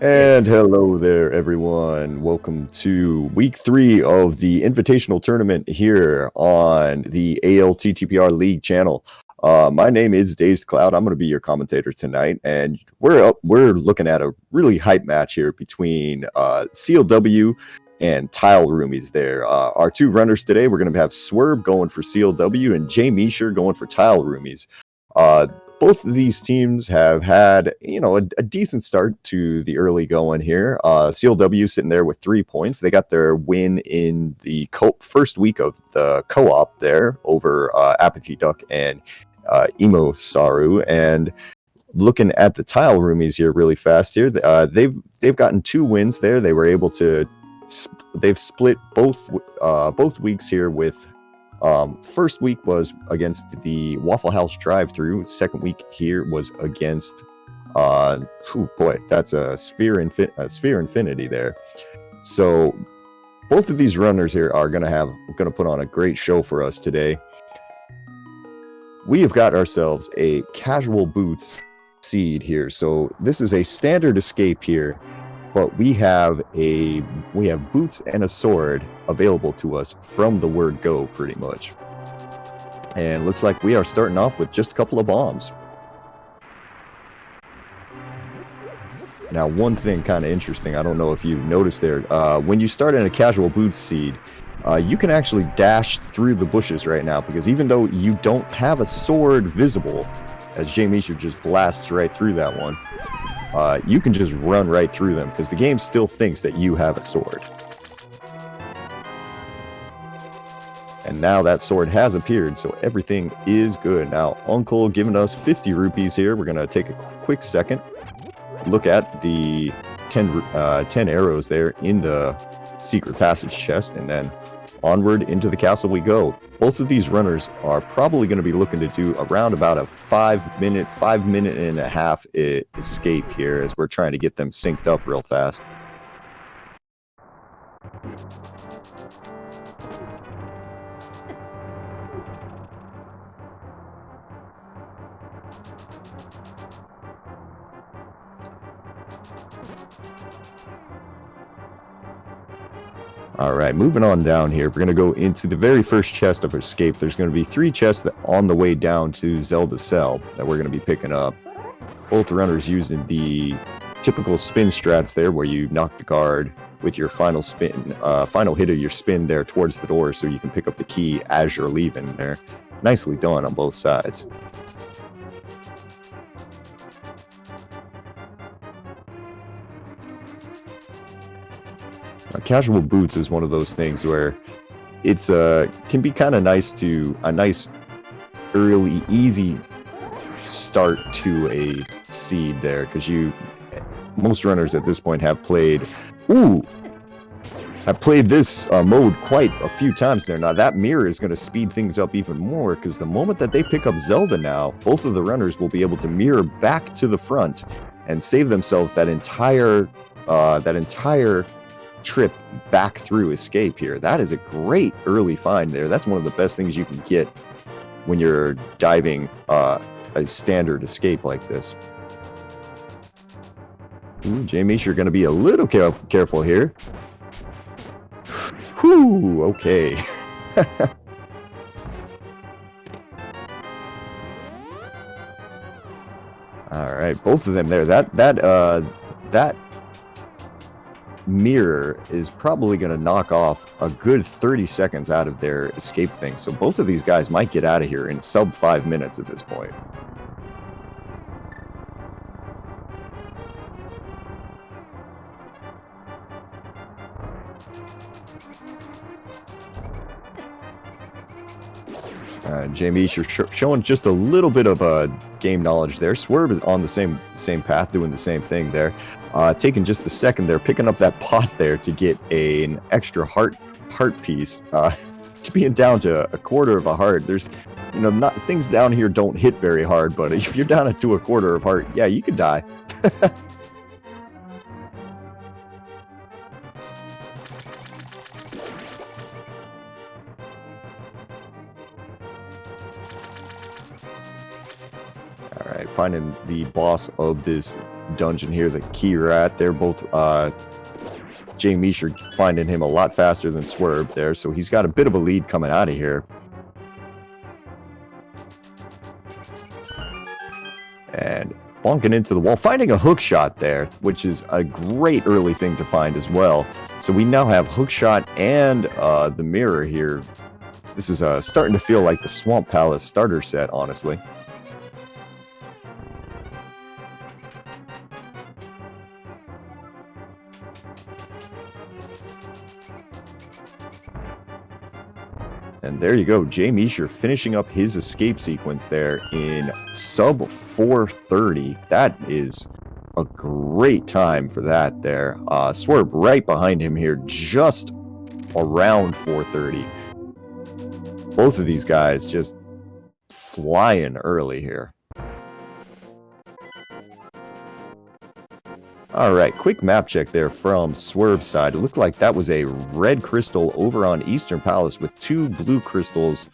And hello there, everyone. Welcome to week 3 of the Invitational Tournament here on the ALTTPR League channel. My name is Dazed Cloud. I'm going to be your commentator tonight, and we're looking at a really hype match here between SealW and Roomies there. Our two runners today, we're going to have Swerb going for SealW and jmeasher going for Roomies. Both of these teams have had, a decent start to the early going here. SealW sitting there with 3 points. They got their win in the first week of the co-op there over Apathy Duck and Emo Saru. And looking at the Tile Roomies here really fast here, they've gotten 2 wins there. They were able to, they've split both weeks here with. First week was against the Waffle House drive-through. Second week here was against, that's a Sphere Infinity there. So both of these runners here are gonna put on a great show for us today. We have got ourselves a casual boots seed here. So this is a standard escape here. But we have boots and a sword available to us from the word go, pretty much. And looks like we are starting off with just a couple of bombs. Now, one thing kind of interesting, I don't know if you noticed there, when you start in a casual boots seed, you can actually dash through the bushes right now, because even though you don't have a sword visible, as jmeasher just blasts right through that one, you can just run right through them because the game still thinks that you have a sword. And now that sword has appeared, so everything is good. Now, Uncle giving us 50 rupees here. We're going to take a quick second, look at the 10 arrows there in the secret passage chest, and then onward into the castle we go. Both of these runners are probably going to be looking to do around about a 5 minute and a half escape here, as we're trying to get them synced up real fast. All right, moving on down here, we're going to go into the very first chest of escape. There's going to be 3 chests on the way down to Zelda Cell that we're going to be picking up. Both runners using the typical spin strats there, where you knock the guard with your final spin, final hit of your spin there towards the door, so you can pick up the key as you're leaving there. Nicely done on both sides. Casual boots is one of those things where it's can be kind of nice to a nice early easy start to a seed there, because most runners at this point have played this mode quite a few times there. Now that mirror is going to speed things up even more, because the moment that they pick up Zelda now, both of the runners will be able to mirror back to the front and save themselves that entire trip back through escape here. That is a great early find there. That's one of the best things you can get when you're diving a standard escape like this. jmeasher, you're going to be a little careful here. Whew, okay. All right, both of them there. That mirror is probably going to knock off a good 30 seconds out of their escape thing. So both of these guys might get out of here in sub 5 minutes at this point. jmeasher showing just a little bit of game knowledge there. Swerb is on the same path, doing the same thing there. Taking just a second there, picking up that pot there to get an extra heart piece. To being down to a quarter of a heart, there's, things down here don't hit very hard, but if you're down to a quarter of heart, yeah, you could die. finding the boss of this dungeon here, the Keyrat. They're both jmeasher finding him a lot faster than Swerb there, so he's got a bit of a lead coming out of here. And bonking into the wall, finding a hook shot there, which is a great early thing to find as well. So we now have hook shot and the mirror here. This is starting to feel like the Swamp Palace starter set, honestly. And there you go, jmeasher finishing up his escape sequence there in sub 430. That is a great time for that there. Swerb right behind him here, just around 430. Both of these guys just flying early here. All right, quick map check there from Swerve's side. It looked like that was a red crystal over on Eastern Palace with 2 blue crystals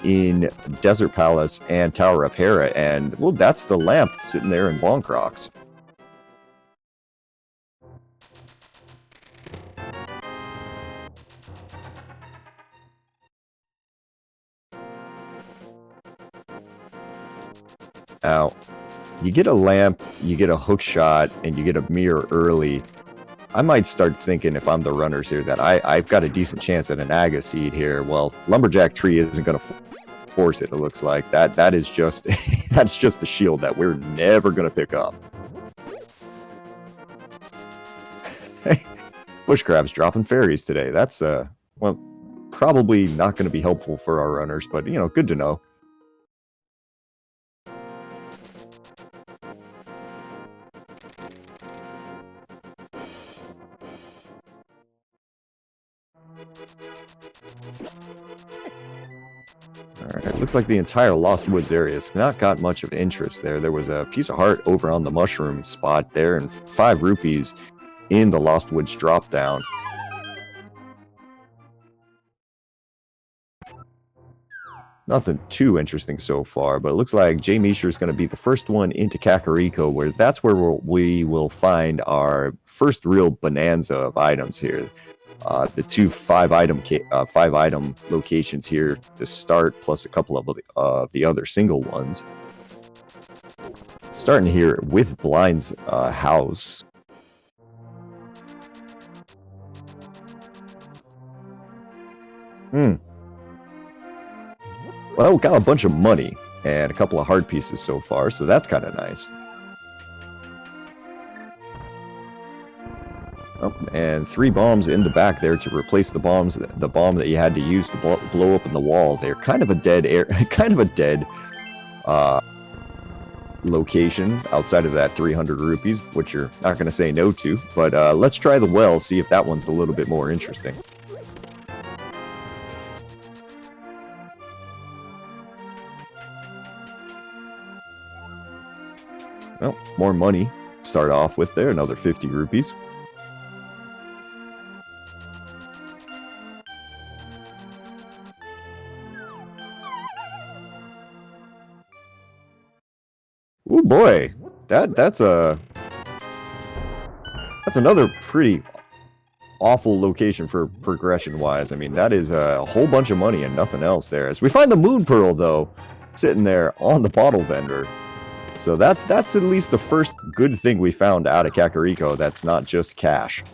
in Desert Palace and Tower of Hera. And, well, that's the lamp sitting there in Bonkrox. Now, you get a lamp, you get a hook shot, and you get a mirror early. I might start thinking, if I'm the runners here, that I've got a decent chance at an Aga seed here. Well, Lumberjack Tree isn't going to force it, it looks like. That is just that's just a shield that we're never going to pick up. Bush crabs dropping fairies today. That's, well, probably not going to be helpful for our runners, but, you know, good to know. Alright, looks like the entire Lost Woods area has not got much of interest there. There was a piece of heart over on the mushroom spot there, and 5 rupees in the Lost Woods drop down. Nothing too interesting so far, but it looks like jmeasher is going to be the first one into Kakariko, where that's where we will find our first real bonanza of items here. The 2 5-item locations here to start, plus a couple of the other single ones. Starting here with Blind's house. Well, got a bunch of money and a couple of heart pieces so far, so that's kind of nice. Oh, and 3 bombs in the back there to replace the bomb that you had to use to blow open the wall. They're kind of a dead location outside of that 300 rupees, which you're not going to say no to. But let's try the well, see if that one's a little bit more interesting. Well, more money. Start off with there, another 50 rupees. Oh boy, that's another pretty awful location for progression wise. I mean, that is a whole bunch of money and nothing else there. As we find the moon pearl though, sitting there on the bottle vendor. So that's at least the first good thing we found out of Kakariko that's not just cash.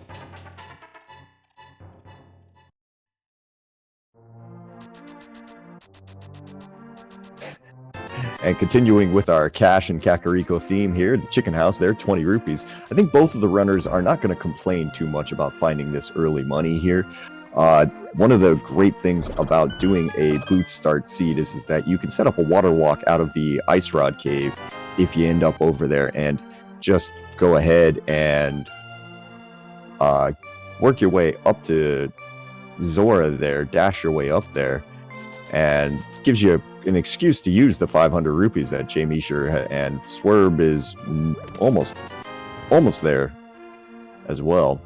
And continuing with our cash and Kakariko theme here, the chicken house there, 20 rupees. I think both of the runners are not going to complain too much about finding this early money here. One of the great things about doing a boot start seed is that you can set up a water walk out of the Ice Rod Cave if you end up over there, and just go ahead and work your way up to Zora there, dash your way up there, and gives you an excuse to use the 500 rupees that jmeasher and Swerb is almost there as well.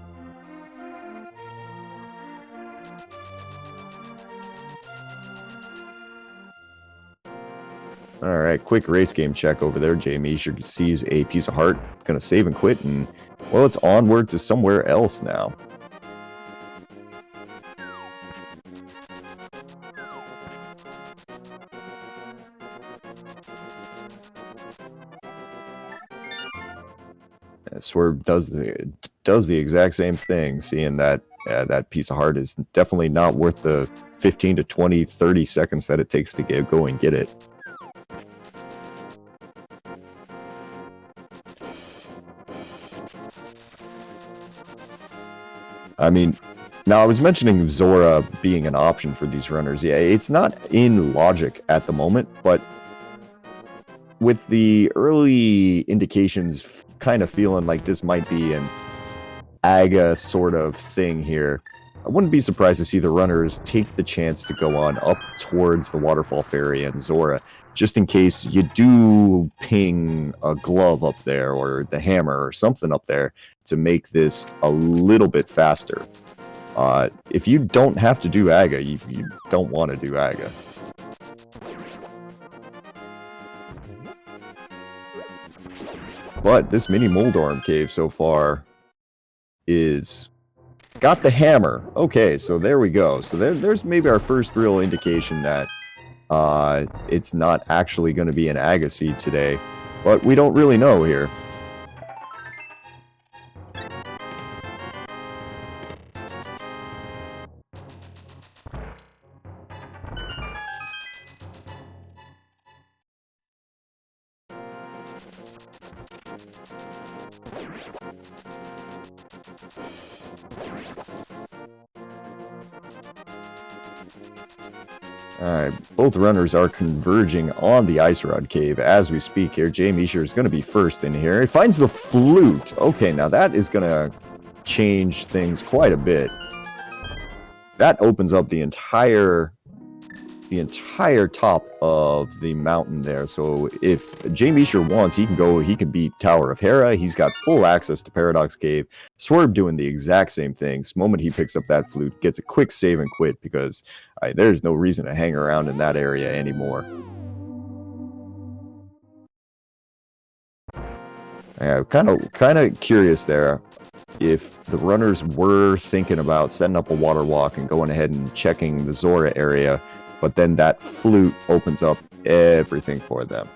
All right, quick race game check over there. jmeasher sees a piece of heart, gonna save and quit, and well, it's onward to somewhere else now. Swerb does the exact same thing, seeing that that piece of heart is definitely not worth the 15 to 20, 30 seconds that it takes to go and get it. I mean, now I was mentioning Zora being an option for these runners. Yeah, it's not in logic at the moment, but with the early indications kind of feeling like this might be an AGA sort of thing here, I wouldn't be surprised to see the runners take the chance to go on up towards the Waterfall Ferry and Zora, just in case you do ping a glove up there or the hammer or something up there to make this a little bit faster. If you don't have to do AGA, you don't want to do AGA. But this mini Moldorm cave so far is got the hammer. Okay, so there we go. So there's maybe our first real indication that it's not actually going to be an AGA seed today, but we don't really know here. Alright, both runners are converging on the Ice Rod Cave as we speak here. jmeasher is going to be first in here. He finds the flute. Okay, now that is going to change things quite a bit. That opens up the entire top of the mountain there. So if jmeasher wants, he can beat Tower of Hera. He's got full access to Paradox Cave. Swerb doing the exact same thing. The moment he picks up that flute, gets a quick save and quit because there's no reason to hang around in that area anymore. Yeah, kind of curious there if the runners were thinking about setting up a water walk and going ahead and checking the Zora area, but then that flute opens up everything for them.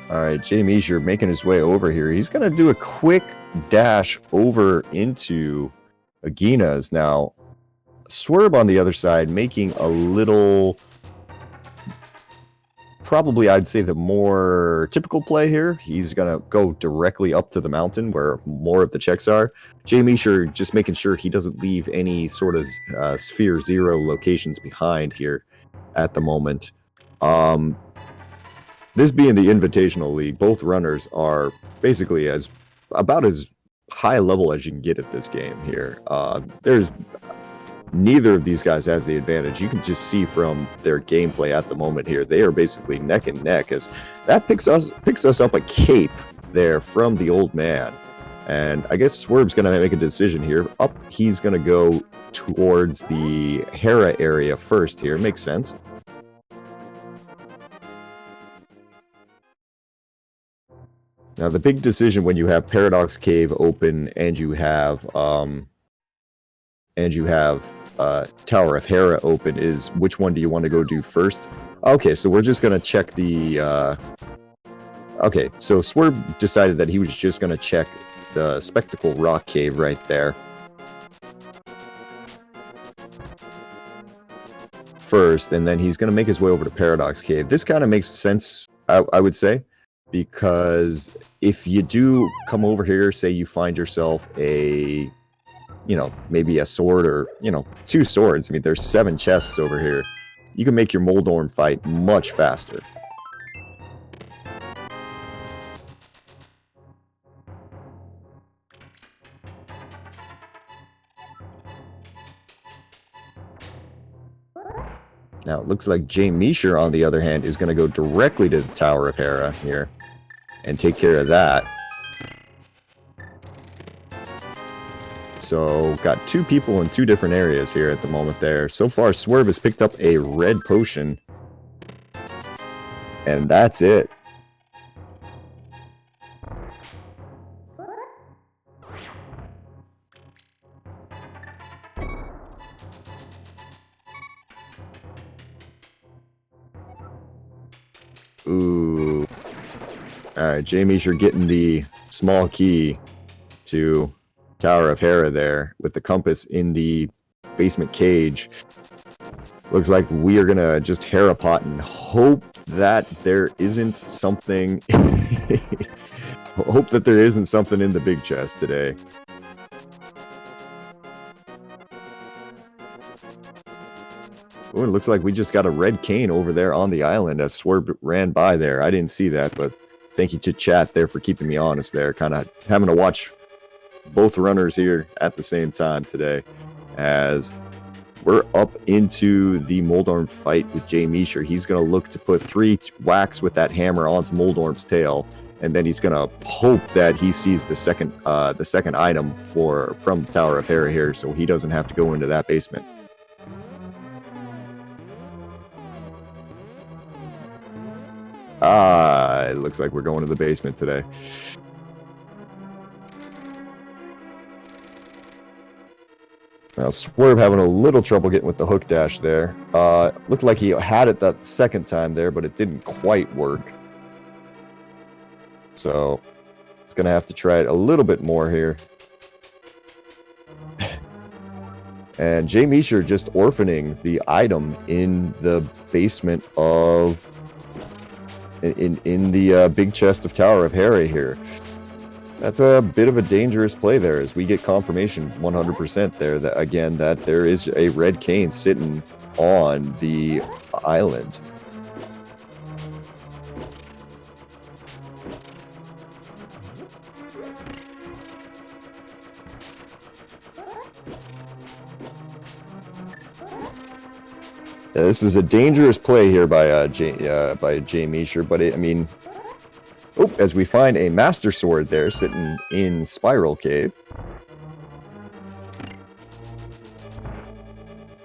Alright, jmeasher making his way over here. He's going to do a quick dash over into Agina's. Now, Swerb on the other side making a little, probably I'd say the more typical play here. He's going to go directly up to the mountain where more of the checks are. jmeasher just making sure he doesn't leave any sort of Sphere Zero locations behind here at the moment. This being the Invitational League, both runners are basically about as high level as you can get at this game here. There's neither of these guys has the advantage. You can just see from their gameplay at the moment here, they are basically neck and neck, as that picks us up a cape there from the old man. And I guess Swerve's going to make a decision here. He's going to go towards the Hera area first here. Makes sense. Now, the big decision when you have Paradox Cave open and you have Tower of Hera open is which one do you want to go do first? Okay, so we're just gonna check the. Okay, so Swerb decided that he was just gonna check the Spectacle Rock Cave right there first, and then he's gonna make his way over to Paradox Cave. This kind of makes sense, I would say. Because if you do come over here, say you find yourself maybe a sword or, 2 swords. I mean, there's 7 chests over here. You can make your Moldorm fight much faster. Now, it looks like jmeasher, on the other hand, is going to go directly to the Tower of Hera here and take care of that. So, got two people in two different areas here at the moment there. So far, Swerb has picked up a red potion. And that's it. Ooh. Alright, jmeasher getting the small key to Tower of Hera there with the compass in the basement cage. Looks like we are gonna just Hera pot and hope that there isn't something hope that there isn't something in the big chest today. Oh, it looks like we just got a red cane over there on the island as Swerb ran by there. I didn't see that, but thank you to chat there for keeping me honest there. Kind of having to watch both runners here at the same time today as we're up into the Moldorm fight with jmeasher. He's going to look to put 3 whacks with that hammer onto Moldorm's tail, and then he's going to hope that he sees the second item from Tower of Hera here, so he doesn't have to go into that basement. It looks like we're going to the basement today. Now, Swerb having a little trouble getting with the hook dash there. Looked like he had it that second time there, but it didn't quite work. So, he's going to have to try it a little bit more here. And jmeasher just orphaning the item in the basement of... In the big chest of Tower of Hera here. That's a bit of a dangerous play there as we get confirmation 100% there that, again, that there is a red cane sitting on the island. Yeah, this is a dangerous play here by jmeasher, but I mean, oh, as we find a master sword there sitting in Spiral Cave.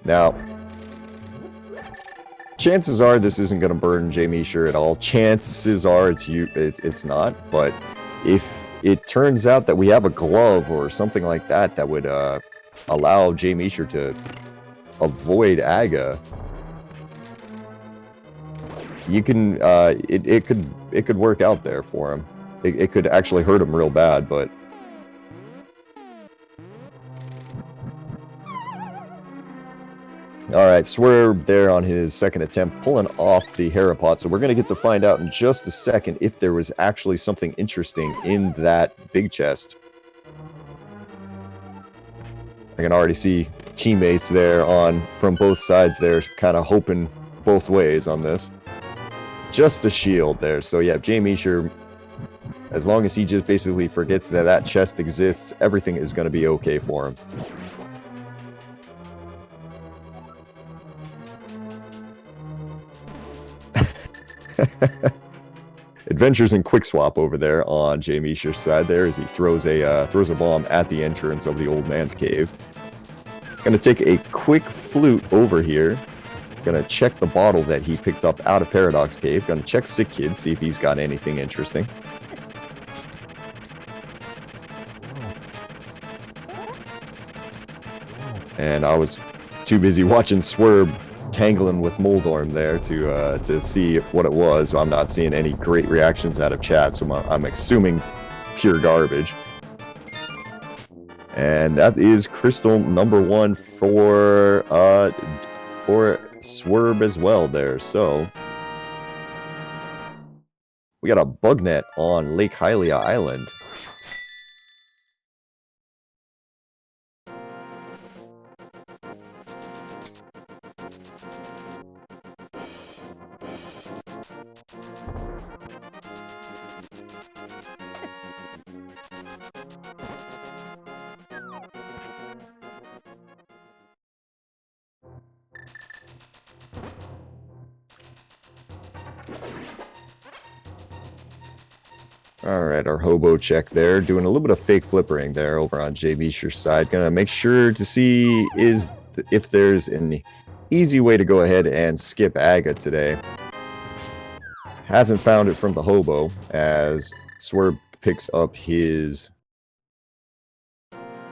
Now, chances are this isn't going to burn jmeasher at all. Chances are it's not, but if it turns out that we have a glove or something like that that would allow jmeasher to avoid Aga, you can it could work out there for him. It could actually hurt him real bad, but all right, Swerb there on his second attempt, pulling off the Hera pot. So we're going to get to find out in just a second if there was actually something interesting in that big chest. I can already see teammates there from both sides there, kind of hoping both ways on this. Just a shield there. So yeah, jmeasher, as long as he just basically forgets that chest exists, everything is going to be okay for him. Adventures in quick swap over there on jmeasher's side there as he throws a bomb at the entrance of the old man's cave. Gonna take a quick flute over here. Gonna check the bottle that he picked up out of Paradox Cave. Gonna check Sick Kid, see if he's got anything interesting. And I was too busy watching Swerb tangling with Moldorm there to see what it was. I'm not seeing any great reactions out of chat, so I'm assuming pure garbage. And that is crystal number 1 for Swerb as well there. So we got a bug net on Lake Hylia Island. All right, our hobo check there, doing a little bit of fake flippering there over on jmeasher's side. Gonna make sure to see if there's an easy way to go ahead and skip Aga today. Hasn't found it from the hobo as Swerb picks up his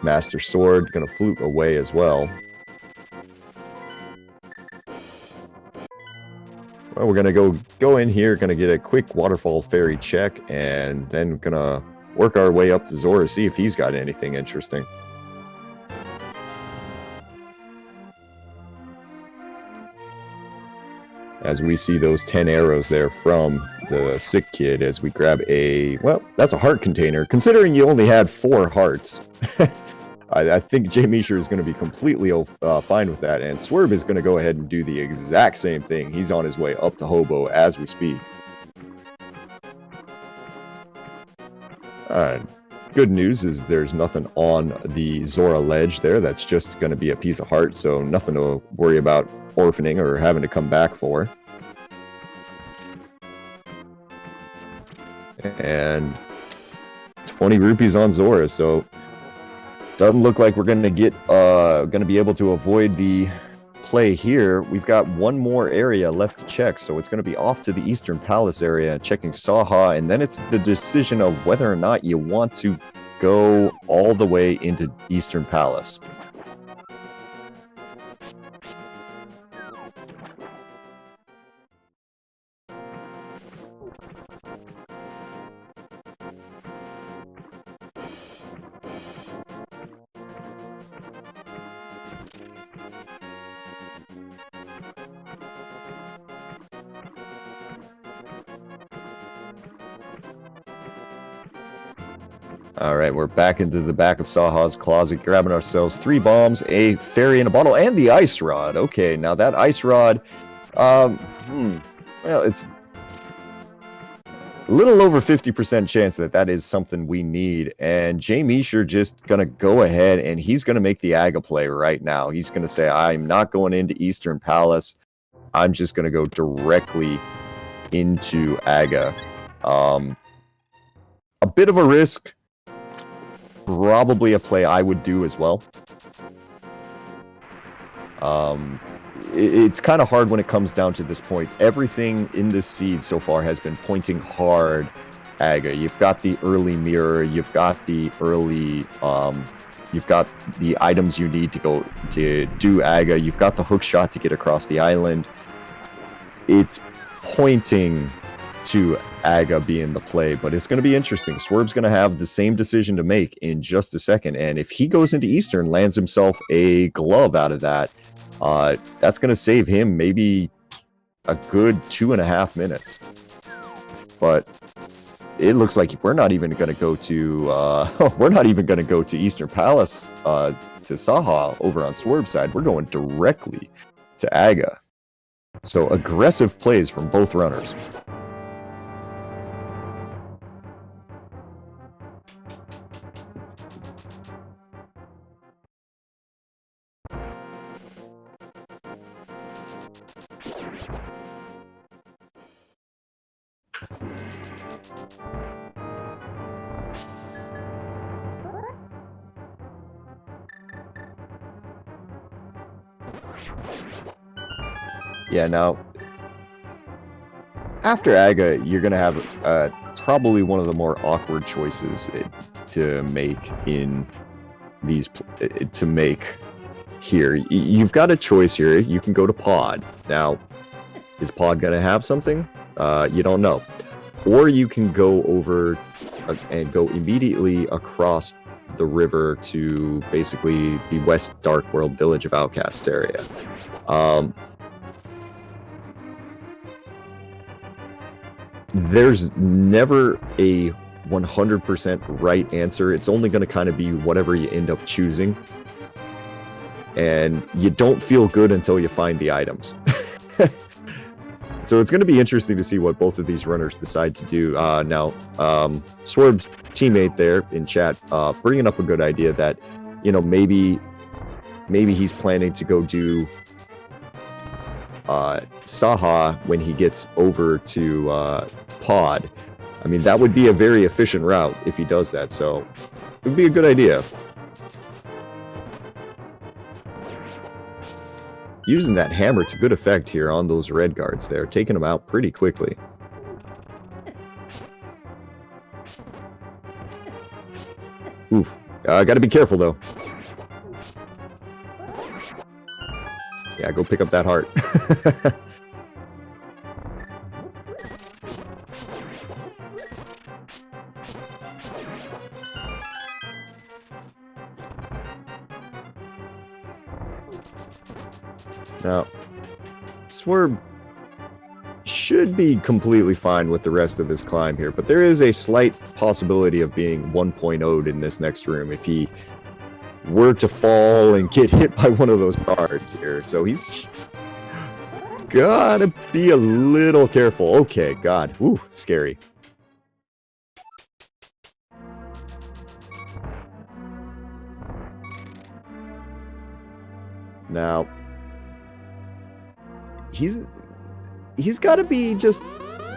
Master Sword, gonna flute away as well. Well, we're gonna go in here, gonna get a quick waterfall fairy check, and then gonna work our way up to Zora, see if he's got anything interesting. As we see those 10 arrows there from the sick kid as we grab a, well, that's a heart container. Considering you only had 4 hearts, I think jmeasher is going to be completely fine with that. And Swerb is going to go ahead and do the exact same thing. He's on his way up to Hobo as we speak. Good news is there's nothing on the Zora ledge there. That's just going to be a piece of heart, so nothing to worry about orphaning or having to come back for. And 20 rupees on Zora, so doesn't look like we're going to be able to avoid the play here. We've got one more area left to check, so it's going to be off to the Eastern Palace area, checking Saha, and then it's the decision of whether or not you want to go all the way into Eastern Palace. All right, we're back into the back of Saha's closet, grabbing ourselves 3 bombs, a fairy in a bottle, and the ice rod. Okay, now that ice rod, well, it's a little over 50% chance that is something we need, and jmeasher just gonna go ahead and he's gonna make the Aga play right now. He's gonna say, I'm not going into Eastern Palace. I'm just gonna go directly into Aga. A bit of a risk. Probably a play I would do as well. It's kind of hard when it comes down to this point. Everything in this seed so far has been pointing hard Aga. You've got the early mirror, you've got the early you've got the items you need to go to do Aga, you've got the hook shot to get across the island. It's pointing to Aga being the play, but it's going to be interesting. Swerve's going to have the same decision to make in just a second, and if he goes into Eastern, lands himself a glove out of that, that's going to save him maybe a good 2.5 minutes. But it looks like we're not even going to go to Eastern Palace to Saha over on Swerve's side. We're going directly to Aga. So aggressive plays from both runners. Yeah, now, after Aga, you're going to have probably one of the more awkward choices to make in these, to make here. You've got a choice here. You can go to Pod. Now, is Pod going to have something? You don't know. Or you can go over and go immediately across the river to basically the West Dark World Village of Outcasts area. There's never a 100% right answer. It's only going to kind of be whatever you end up choosing. And you don't feel good until you find the items. So it's going to be interesting to see what both of these runners decide to do. Now, Swerve's teammate there in chat bringing up a good idea that, you know, maybe he's planning to go do Saha when he gets over to Pod, I mean, that would be a very efficient route if he does that, so it would be a good idea. Using that hammer to good effect here on those red guards there, taking them out pretty quickly. Oof. Gotta be careful, though. Yeah, go pick up that heart. Now, Swerb should be completely fine with the rest of this climb here, but there is a slight possibility of being 1.0'd in this next room if he were to fall and get hit by one of those guards here. So he's gotta be a little careful. Okay, God. Ooh, scary. Now, he's got to be just...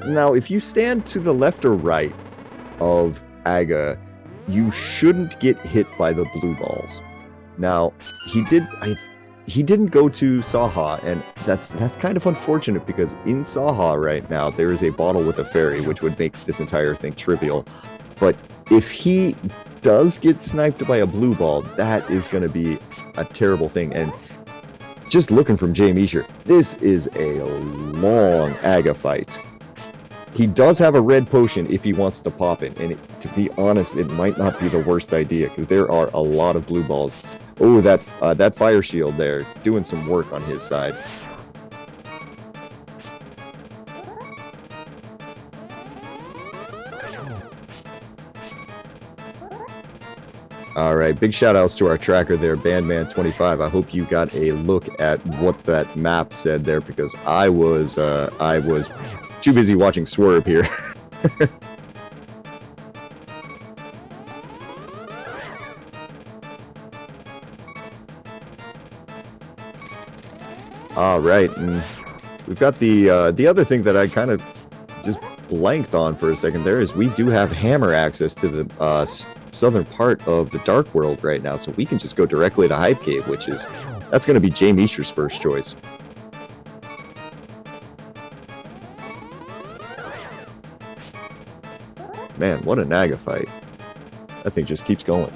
Now, if you stand to the left or right of Aga, you shouldn't get hit by the blue balls. Now, he didn't go to Saha, and that's kind of unfortunate because in Saha right now, there is a bottle with a fairy, which would make this entire thing trivial. But if he does get sniped by a blue ball, that is going to be a terrible thing. And just looking from jmeasher, this is a long Aga fight. He does have a red potion if he wants to pop it, and to be honest, it might not be the worst idea because there are a lot of blue balls. Oh, that fire shield there, doing some work on his side. All right, big shout outs to our tracker there, Bandman25. I hope you got a look at what that map said there because I was too busy watching Swerb here. All right, and we've got the other thing that I kind of just blanked on for a second there is we do have hammer access to the southern part of the Dark World right now, so we can just go directly to Hype Cave, that's going to be jmeasher's first choice. Man, what a Naga fight. That thing just keeps going.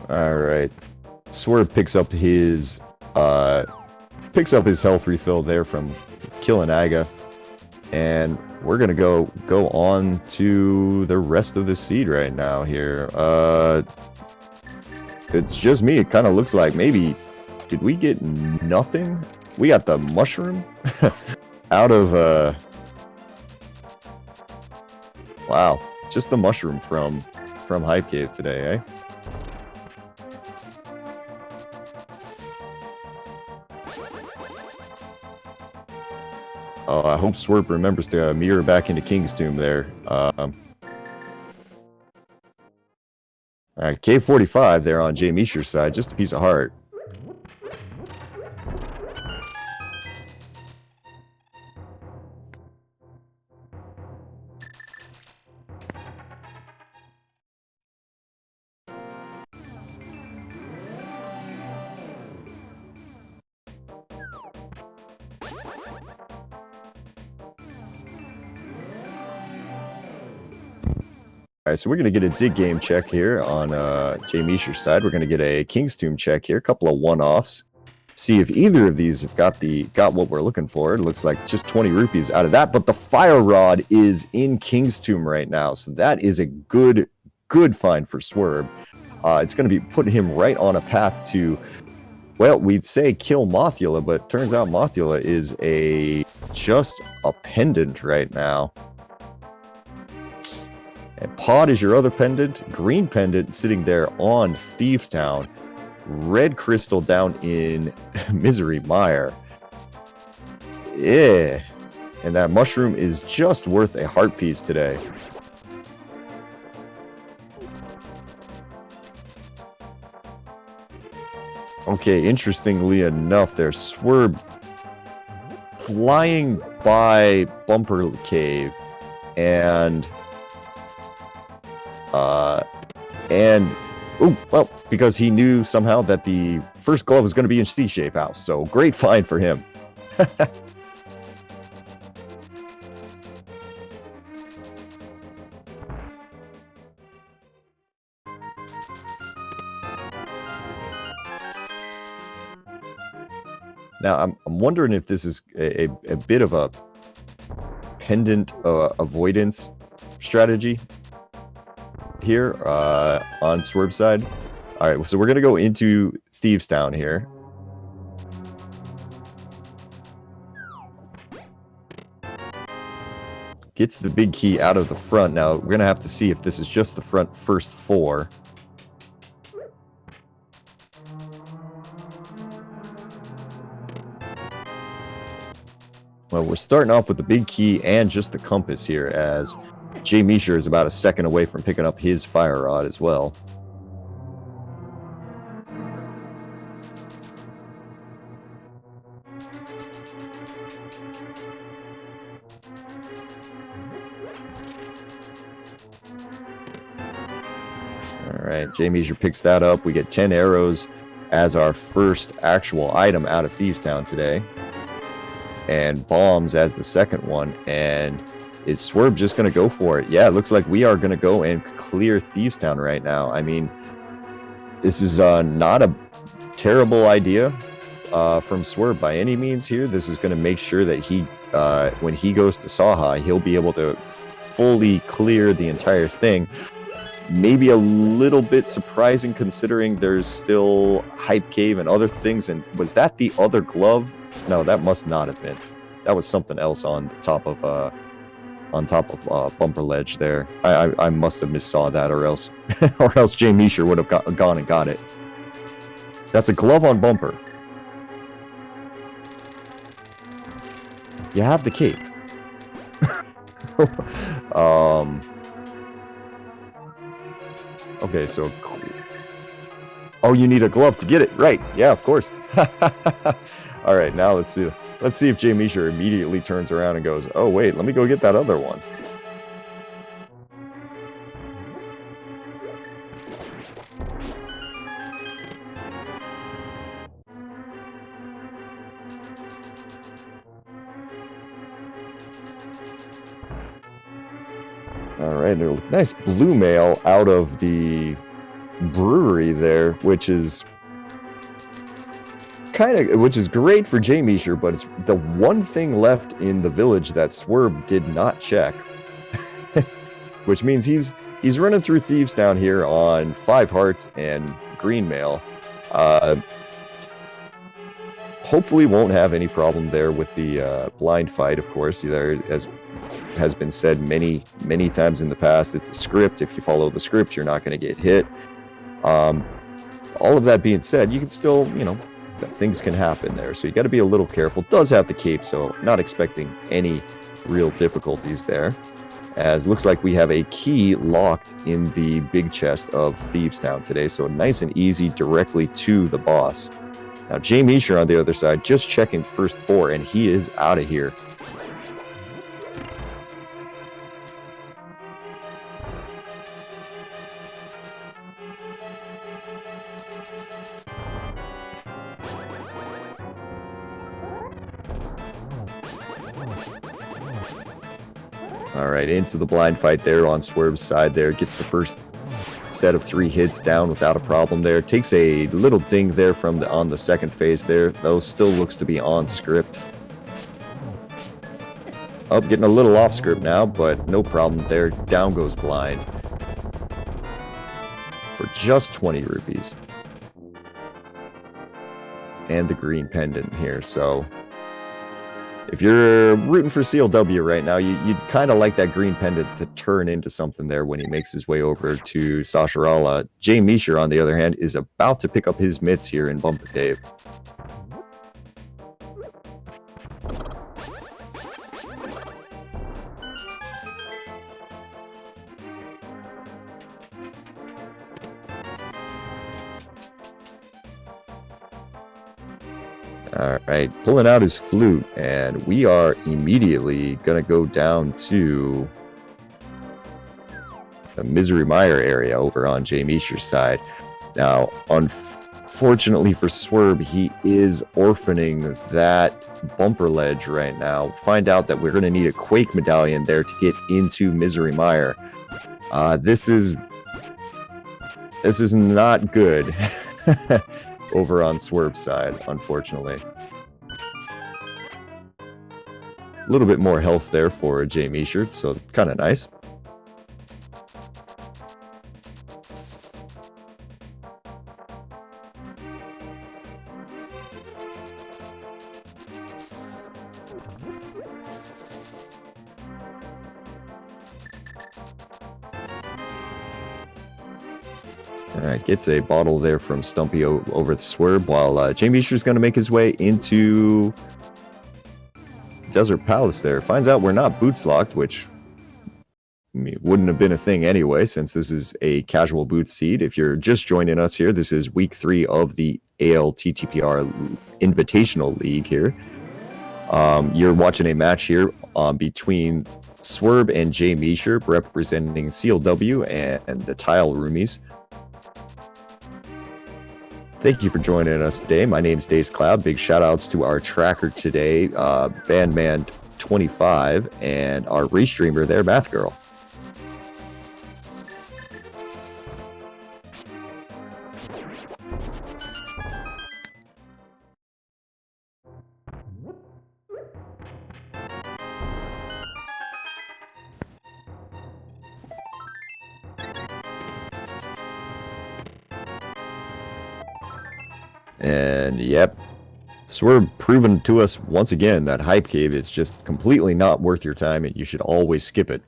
All right, Swerb picks up his health refill there from killing Aga, and we're gonna go on to the rest of the seed right now. Here, it's just me. It kind of looks like maybe did we get nothing? We got the mushroom out of wow, just the mushroom from Hype Cave today, eh? Oh, I hope Swerb remembers to mirror back into King's Tomb there. All right, K45 there on jmeasher's side, just a piece of heart. Alright, so we're going to get a dig game check here on jmeasher's side. We're going to get a King's Tomb check here, a couple of one-offs. See if either of these have got what we're looking for. It looks like just 20 rupees out of that, but the Fire Rod is in King's Tomb right now, so that is a good find for Swerb. It's going to be putting him right on a path to, well, we'd say kill Mothula, but turns out Mothula is just a pendant right now. And Pod is your other pendant. Green pendant sitting there on Thieves Town. Red crystal down in Misery Mire. Yeah. And that mushroom is just worth a heart piece today. Okay, interestingly enough, there's Swerb flying by Bumper Cave, and oh, well, because he knew somehow that the first glove was going to be in C-shape house, so great find for him. Now, I'm wondering if this is a bit of a pendant avoidance strategy here on Swerb side. All right, so we're going to go into Thieves Town here. Gets the big key out of the front. Now, we're going to have to see if this is just the front first four. Well, we're starting off with the big key and just the compass here, as jmeasher is about a second away from picking up his fire rod as well. All right, jmeasher picks that up. We get 10 arrows as our first actual item out of Thieves Town today, and bombs as the second one. And is Swerb just going to go for it? Yeah, it looks like we are going to go and clear Thieves Town right now. I mean, this is not a terrible idea from Swerb by any means here. This is going to make sure that he, when he goes to Saha, he'll be able to fully clear the entire thing. Maybe a little bit surprising considering there's still Hype Cave and other things. And was that the other glove? No, that must not have been. That was something else on the top of Bumper Ledge there. I must have missaw that, or else jmeasher would have gone and got it. That's a glove on Bumper. You have the cape. Okay, so oh, you need a glove to get it, right? Yeah, of course. All right, now let's see if jmeasher immediately turns around and goes, "Oh wait, let me go get that other one." All right, nice blue mail out of the brewery there, which is great for jmeasher, but it's the one thing left in the village that Swerb did not check. Which means he's running through Thieves Town here on 5 hearts and green mail. Hopefully won't have any problem there with the blind fight, of course. There, as has been said many times in the past, it's a script. If you follow the script, you're not going to get hit. All of that being said, you can still, things can happen there, so you got to be a little careful. Does have the cape, so not expecting any real difficulties there. As looks like we have a key locked in the big chest of Thieves Town today, so nice and easy directly to the boss. Now jmeasher on the other side, just checking the first 4, and he is out of here. All right, into the blind fight there on Swerb's side there. Gets the first set of 3 hits down without a problem there. Takes a little ding there from on the second phase there, though still looks to be on script. Oh, getting a little off script now, but no problem there. Down goes blind for just 20 rupees. And the green pendant here, so if you're rooting for SealW right now, you'd kind of like that green pendant to turn into something there when he makes his way over to Sasharala. jmeasher, on the other hand, is about to pick up his mitts here in Bumper Cave. All right, pulling out his flute, and we are immediately going to go down to the Misery Mire area over on jmeasher's side. Now, unfortunately for Swerb, he is orphaning that bumper ledge right now. Find out that we're going to need a Quake medallion there to get into Misery Mire. This is not good over on Swerv's side, unfortunately. A little bit more health there for jmeasher, so kind of nice. Alright, gets a bottle there from Stumpy over the Swerb, while jmeasher's going to make his way into Desert Palace there. Finds out we're not boots locked, which wouldn't have been a thing anyway, since this is a casual boots seed. If you're just joining us here, this is week 3 of the ALTTPR Invitational League here. You're watching a match here between Swerb and jmeasher, representing SealW and the Tile Roomies. Thank you for joining us today. My name's Days Cloud. Big shout outs to our tracker today, Bandman25, and our restreamer there, Math Girl. And yep, Swerb proven to us once again that Hype Cave is just completely not worth your time and you should always skip it.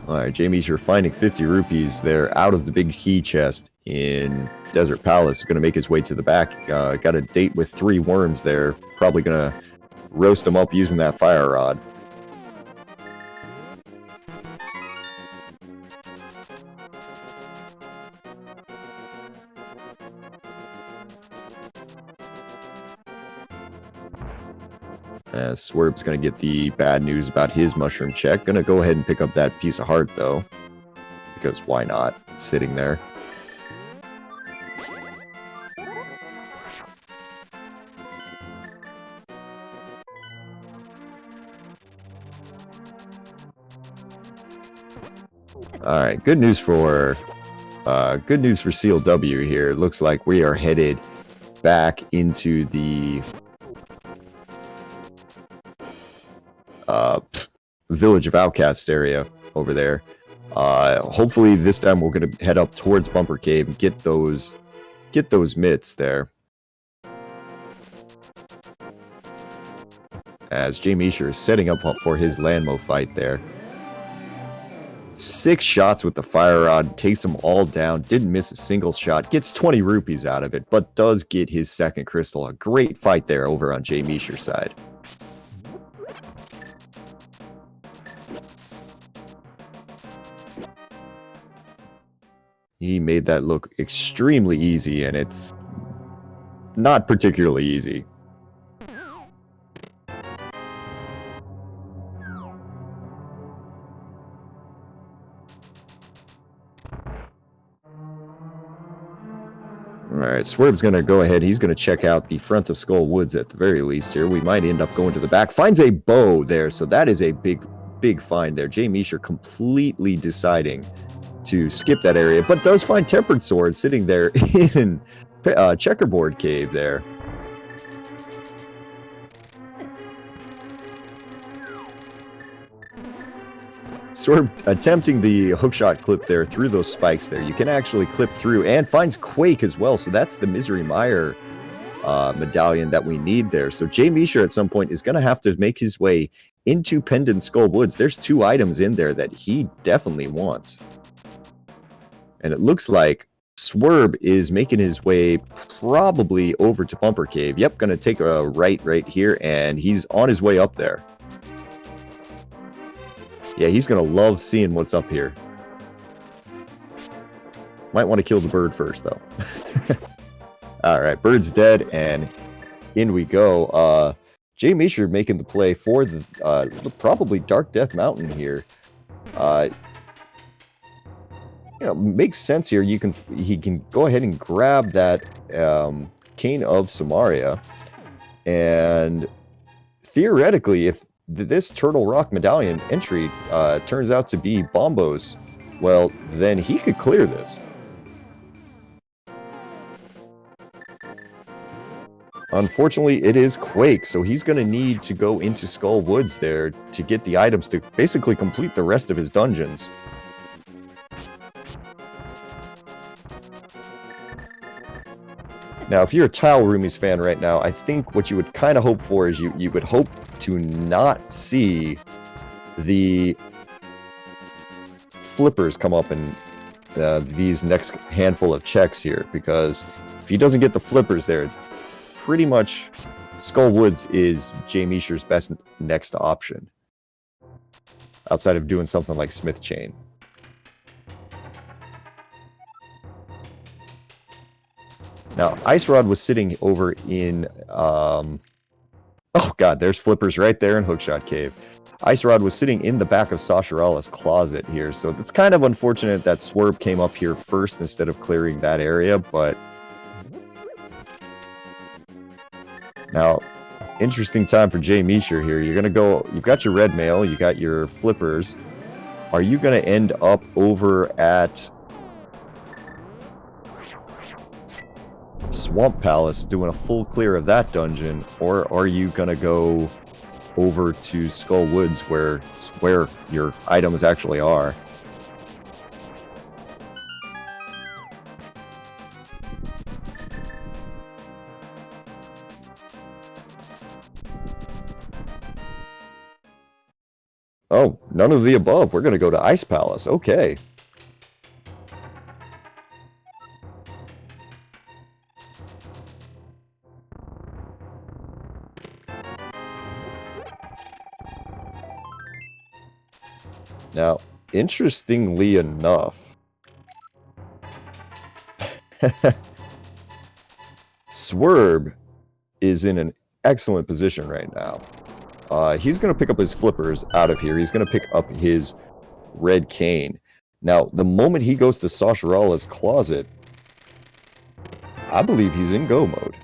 Alright, jmeasher finding 50 rupees there out of the big key chest in Desert Palace. Going to make his way to the back. Got a date with 3 worms there. Probably going to roast them up using that fire rod. As Swerv's going to get the bad news about his mushroom check. Going to go ahead and pick up that piece of heart, though. Because why not? It's sitting there. Alright, good news for SealW here. Looks like we are headed back into the Village of Outcasts area over there. Hopefully this time we're going to head up towards Bumper Cave and get those mitts there. As jmeasher is setting up for his Landmo fight there. 6 shots with the fire rod, takes them all down, didn't miss a single shot, gets 20 rupees out of it, but does get his second crystal. A great fight there over on jmeasher's side. He made that look extremely easy, and it's not particularly easy. Alright, Swerv's going to go ahead. He's going to check out the front of Skull Woods at the very least here. We might end up going to the back. Finds a bow there, so that is a big find there. jmeasher completely deciding to skip that area, but does find Tempered Sword sitting there in Checkerboard Cave there. Swerb attempting the hookshot clip there through those spikes there. You can actually clip through, and finds Quake as well, so that's the Misery Mire medallion that we need there. So jmeasher at some point is going to have to make his way into Pendant Skull Woods. There's 2 items in there that he definitely wants. And it looks like Swerb is making his way probably over to Bumper Cave. Yep, going to take a right here, and he's on his way up there. Yeah, he's going to love seeing what's up here. Might want to kill the bird first, though. All right, bird's dead, and in we go. Jmeasher making the play for the probably Dark Death Mountain here. Makes sense here. He can go ahead and grab that Cane of Samaria, and theoretically, if this Turtle Rock Medallion entry turns out to be Bombos, well, then he could clear this. Unfortunately, it is Quake, so he's going to need to go into Skull Woods there to get the items to basically complete the rest of his dungeons. Now, if you're a Tile Roomies fan right now, I think what you would kind of hope for is you would hope to not see the flippers come up in these next handful of checks here, because if he doesn't get the flippers there, pretty much Skull Woods is jmeasher's best next option, outside of doing something like Smith Chain. Now, Ice Rod was sitting over in, oh god, there's flippers right there in Hookshot Cave. Ice Rod was sitting in the back of Sashirala's closet here, so it's kind of unfortunate that Swerb came up here first instead of clearing that area, but... Now, interesting time for jmeasher here. You're gonna go, you've got your red mail, you got your flippers. Are you gonna end up over at Swamp Palace doing a full clear of that dungeon, or are you gonna go over to Skull Woods where your items actually are? Oh, none of the above. We're gonna go to Ice Palace. Okay. Now, interestingly enough, Swerb is in an excellent position right now. He's going to pick up his flippers out of here. He's going to pick up his red cane. Now, the moment he goes to Sashirala's closet, I believe he's in go mode.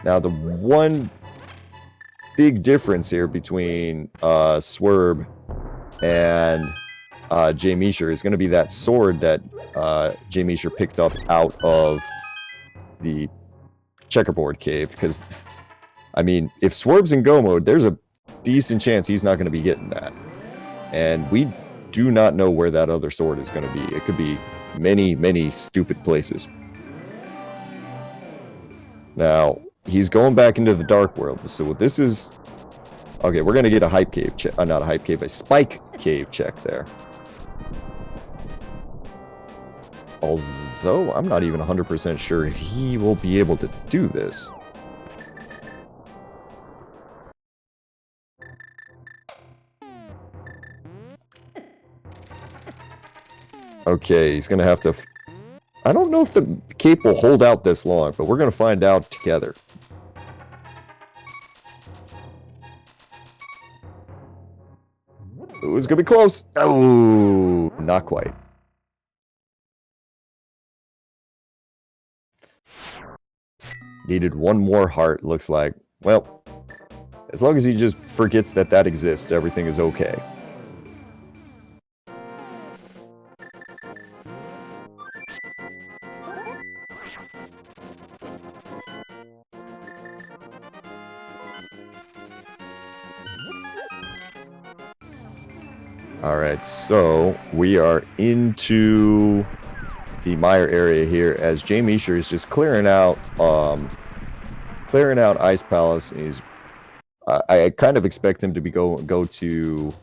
Now, the one big difference here between Swerb and jmeasher is going to be that sword that jmeasher picked up out of the checkerboard cave, because, I mean, if Swerv's in go mode, there's a decent chance he's not going to be getting that. And we do not know where that other sword is going to be. It could be many, many stupid places. Now, he's going back into the Dark World. So this is... Okay, we're going to get a hype cave check. Not a hype cave, a spike cave check there. Although, I'm not even 100% sure he will be able to do this. Okay, he's going to have to... I don't know if the cape will hold out this long, but we're going to find out together. It was going to be close. Oh, not quite. Needed one more heart, looks like. Well, as long as he just forgets that that exists, everything is okay. Alright, so we are into the mire area here as jmeasher is just clearing out Ice Palace. And he's I kind of expect him to be go to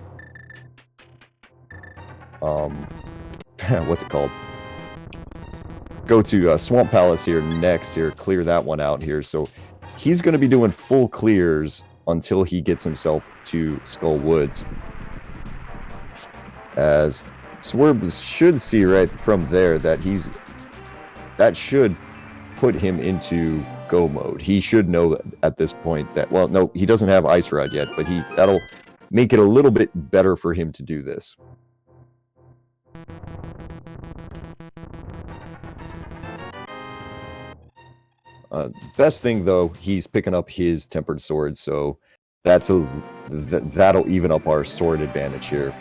what's it called? go to Swamp Palace here next here, clear that one out here. So he's going to be doing full clears until he gets himself to Skull Woods. As Swerb should see right from there that that should put him into go mode. He should know at this point that, well, no, he doesn't have Ice Rod yet, but that'll make it a little bit better for him to do this. Best thing though, he's picking up his Tempered Sword, so that'll even up our sword advantage here.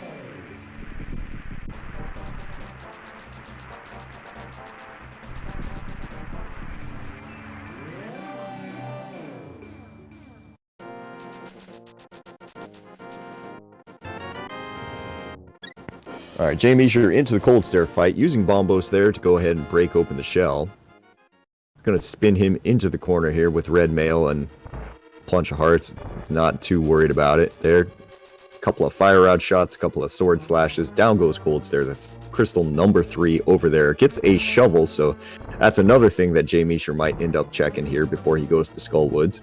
Alright, jmeasher into the Cold Stare fight, using Bombos there to go ahead and break open the shell. Gonna spin him into the corner here with Red Mail and Plunge of Hearts. Not too worried about it there. Couple of Fire Rod shots, a couple of Sword Slashes. Down goes Cold Stare. That's crystal number 3 over there. Gets a shovel, so that's another thing that jmeasher might end up checking here before he goes to Skull Woods.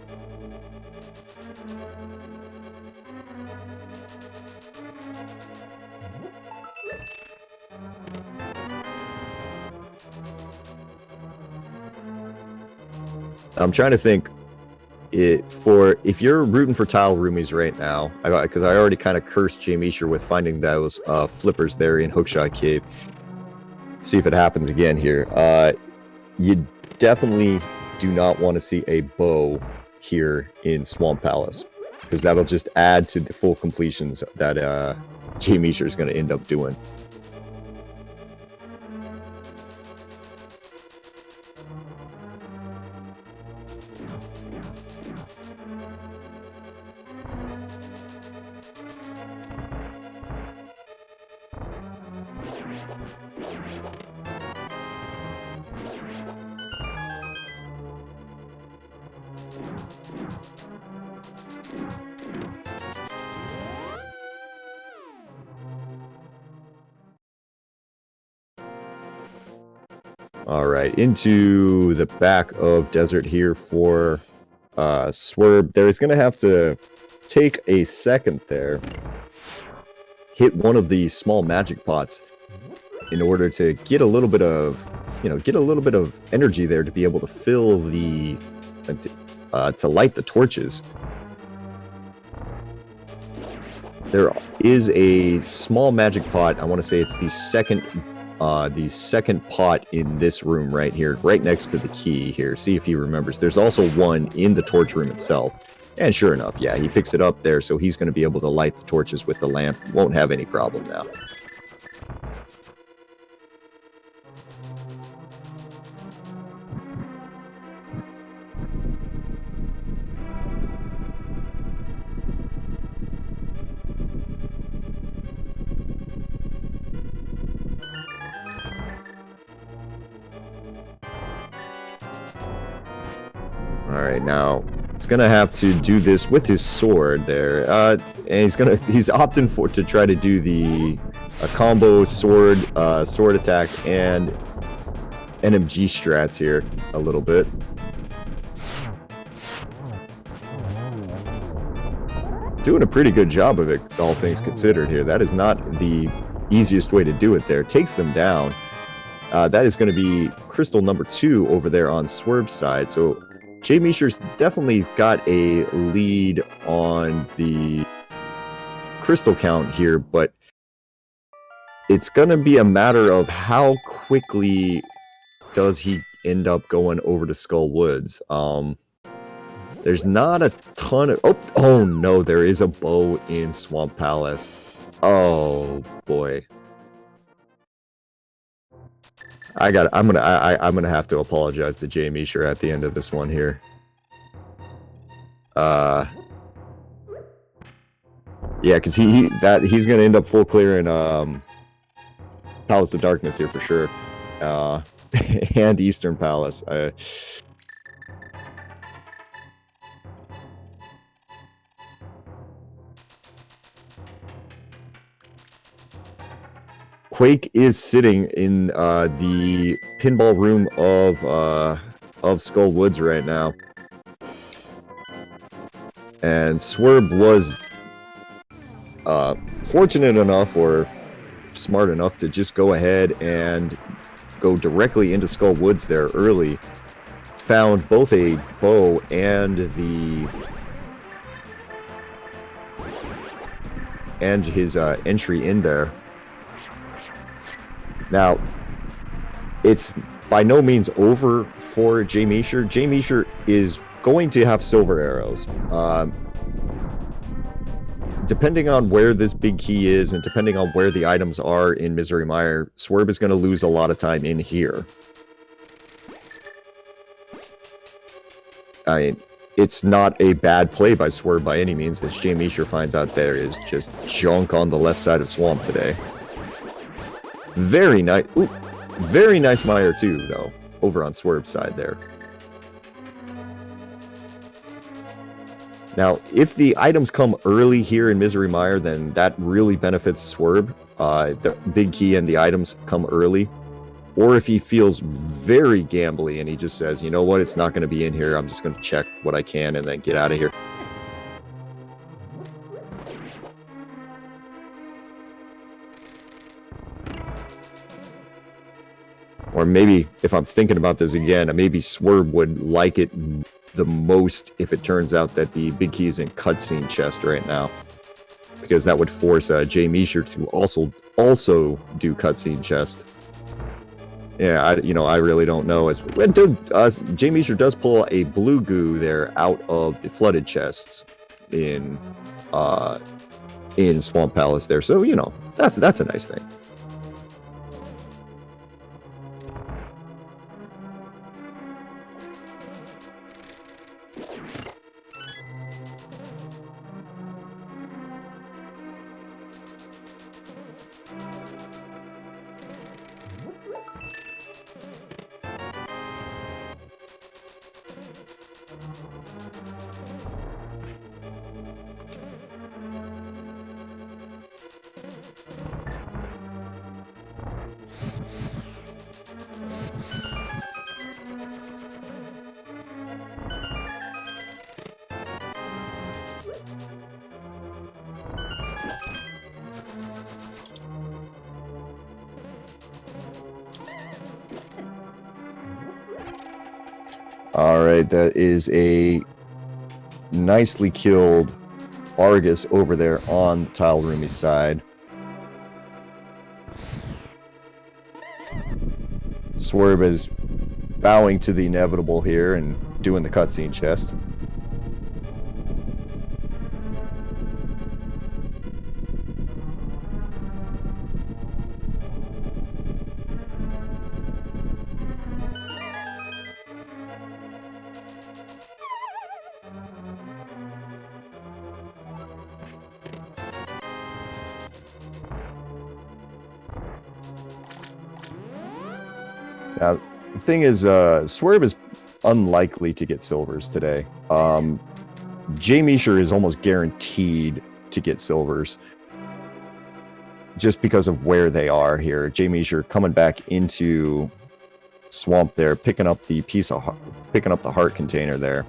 I'm trying to think if you're rooting for Tile Roomies right now, because I already kind of cursed jmeasher with finding those flippers there in Hookshot Cave. Let's see if it happens again here. You definitely do not want to see a bow here in Swamp Palace, because that'll just add to the full completions that jmeasher is going to end up doing. Alright, into the back of Desert here for Swerb. There is going to have to take a second there, hit one of the small magic pots in order to get a little bit of, energy there to be able to fill the, to light the torches. There is a small magic pot. I want to say it's the second pot in this room right here, right next to the key here. See if he remembers. There's also one in the torch room itself. And sure enough, yeah, he picks it up there, so he's going to be able to light the torches with the lamp. Won't have any problem now. Alright, now he's gonna have to do this with his sword there. And he's opting to try to do a combo sword attack and NMG strats here a little bit. Doing a pretty good job of it, all things considered here. That is not the easiest way to do it there. Takes them down. That is going to be crystal number 2 over there on Swerb's side. So jmeasher's definitely got a lead on the crystal count here, but it's going to be a matter of how quickly does he end up going over to Skull Woods. There's not a ton of... Oh no, there is a bow in Swamp Palace. Oh boy. I'm gonna have to apologize to jmeasher at the end of this one here. Yeah, because he's gonna end up full clearing Palace of Darkness here for sure. And Eastern Palace. Quake is sitting in the pinball room of Skull Woods right now. And Swerb was fortunate enough or smart enough to just go ahead and go directly into Skull Woods there early. Found both a bow and his entry in there. Now, it's by no means over for jmeasher. jmeasher is going to have silver arrows. Depending on where this big key is and depending on where the items are in Misery Mire, Swerb is going to lose a lot of time in here. I mean, it's not a bad play by Swerb by any means, as jmeasher finds out there is just junk on the left side of Swamp today. Very nice. Ooh, very nice Mire too, though, over on Swerv's side there. Now, if the items come early here in Misery Mire, then that really benefits Swerb. The big key and the items come early. Or if he feels very gambly and he just says, you know what, it's not going to be in here, I'm just going to check what I can and then get out of here. Or maybe, if I'm thinking about this again, maybe Swerb would like it the most if it turns out that the big key is in cutscene chest right now. Because that would force jmeasher to also do cutscene chest. Yeah, I really don't know. jmeasher does pull a blue goo there out of the flooded chests in Swamp Palace there. So, that's a nice thing. Alright, that is a nicely killed Argus over there on the Tile Roomies side. Swerb is bowing to the inevitable here and doing the cutscene chest. Now, the thing is, Swerb is unlikely to get silvers today. jmeasher is almost guaranteed to get silvers just because of where they are here. jmeasher coming back into Swamp there, picking up the heart container there.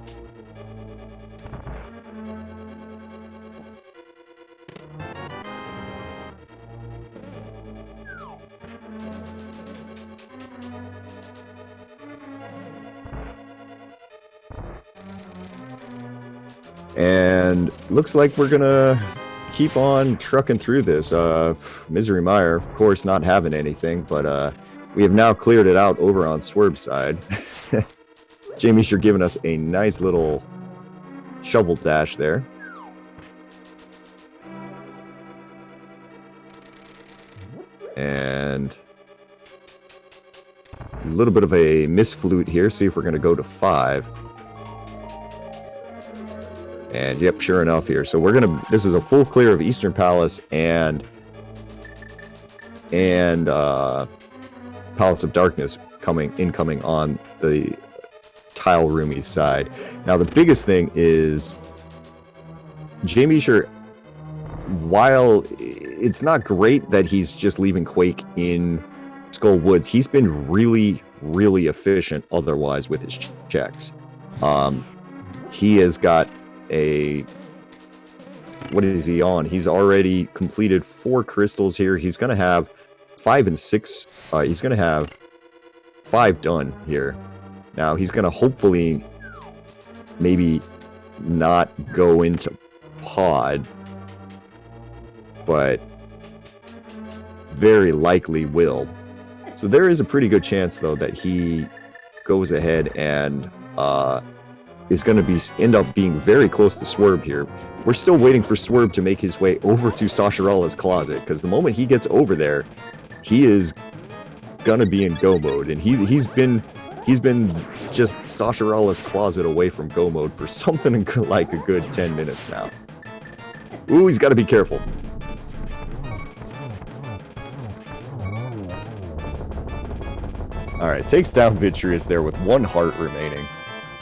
And looks like we're gonna keep on trucking through this. Misery Mire, of course, not having anything, but we have now cleared it out over on Swerv's side. jmeasher giving us a nice little shovel dash there. And a little bit of a misflute here. See if we're going to go to 5. And yep, sure enough here. So this is a full clear of Eastern Palace and Palace of Darkness incoming on the Tile Roomies side. Now the biggest thing is jmeasher, while it's not great that he's just leaving Quake in Skull Woods. He's been really, really efficient otherwise with his checks. He has got a... What is he on? He's already completed 4 crystals here. He's going to have 5 and 6. He's going to have 5 done here. Now, he's going to hopefully maybe not go into pod, but very likely will. So there is a pretty good chance, though, that he goes ahead and is going to end up being very close to Swerb here. We're still waiting for Swerb to make his way over to Sashirala's closet, because the moment he gets over there, he is gonna be in go mode, and he's been just Sashirala's closet away from go mode for something like a good 10 minutes now. Ooh, he's got to be careful. All right, takes down Vitreous there with 1 heart remaining.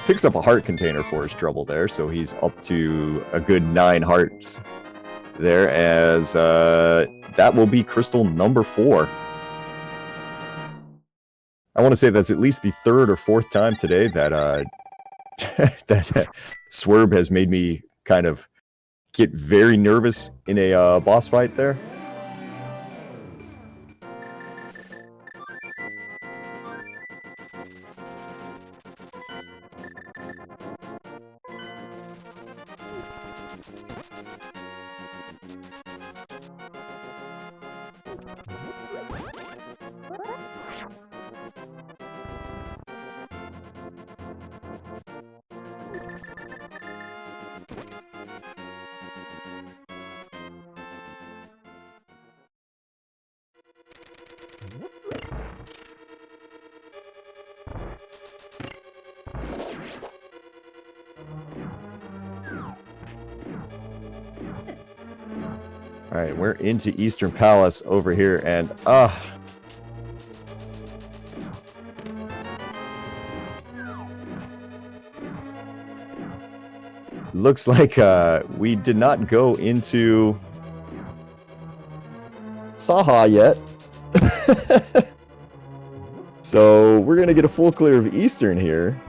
Picks up a heart container for his trouble there, so he's up to a good 9 hearts there, as that will be crystal number 4. I want to say that's at least the 3rd or 4th time today that that Swerb has made me kind of get very nervous in a boss fight there. All right, we're into Eastern Palace over here, and looks like we did not go into Saha yet. So we're gonna get a full clear of Eastern here.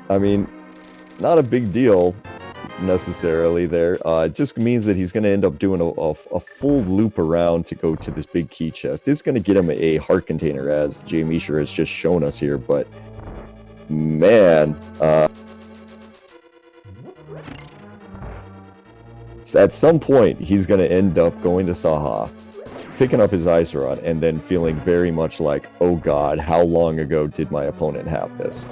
I mean, not a big deal necessarily there. It just means that he's going to end up doing a full loop around to go to this big key chest. This is going to get him a heart container, as jmeasher has just shown us here, but man, so at some point he's going to end up going to Saha, picking up his ice rod, and then feeling very much like, oh god, how long ago did my opponent have this?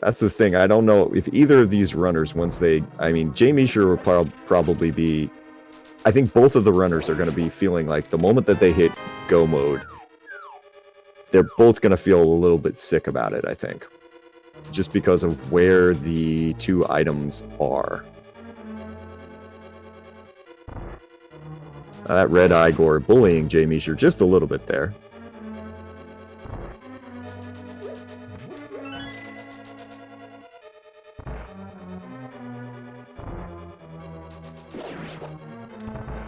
That's the thing. I don't know if either of these runners, once they... I mean, jmeasher will probably be... I think both of the runners are going to be feeling like the moment that they hit go mode, they're both going to feel a little bit sick about it, I think. Just because of where the 2 items are. That red Igor bullying jmeasher just a little bit there.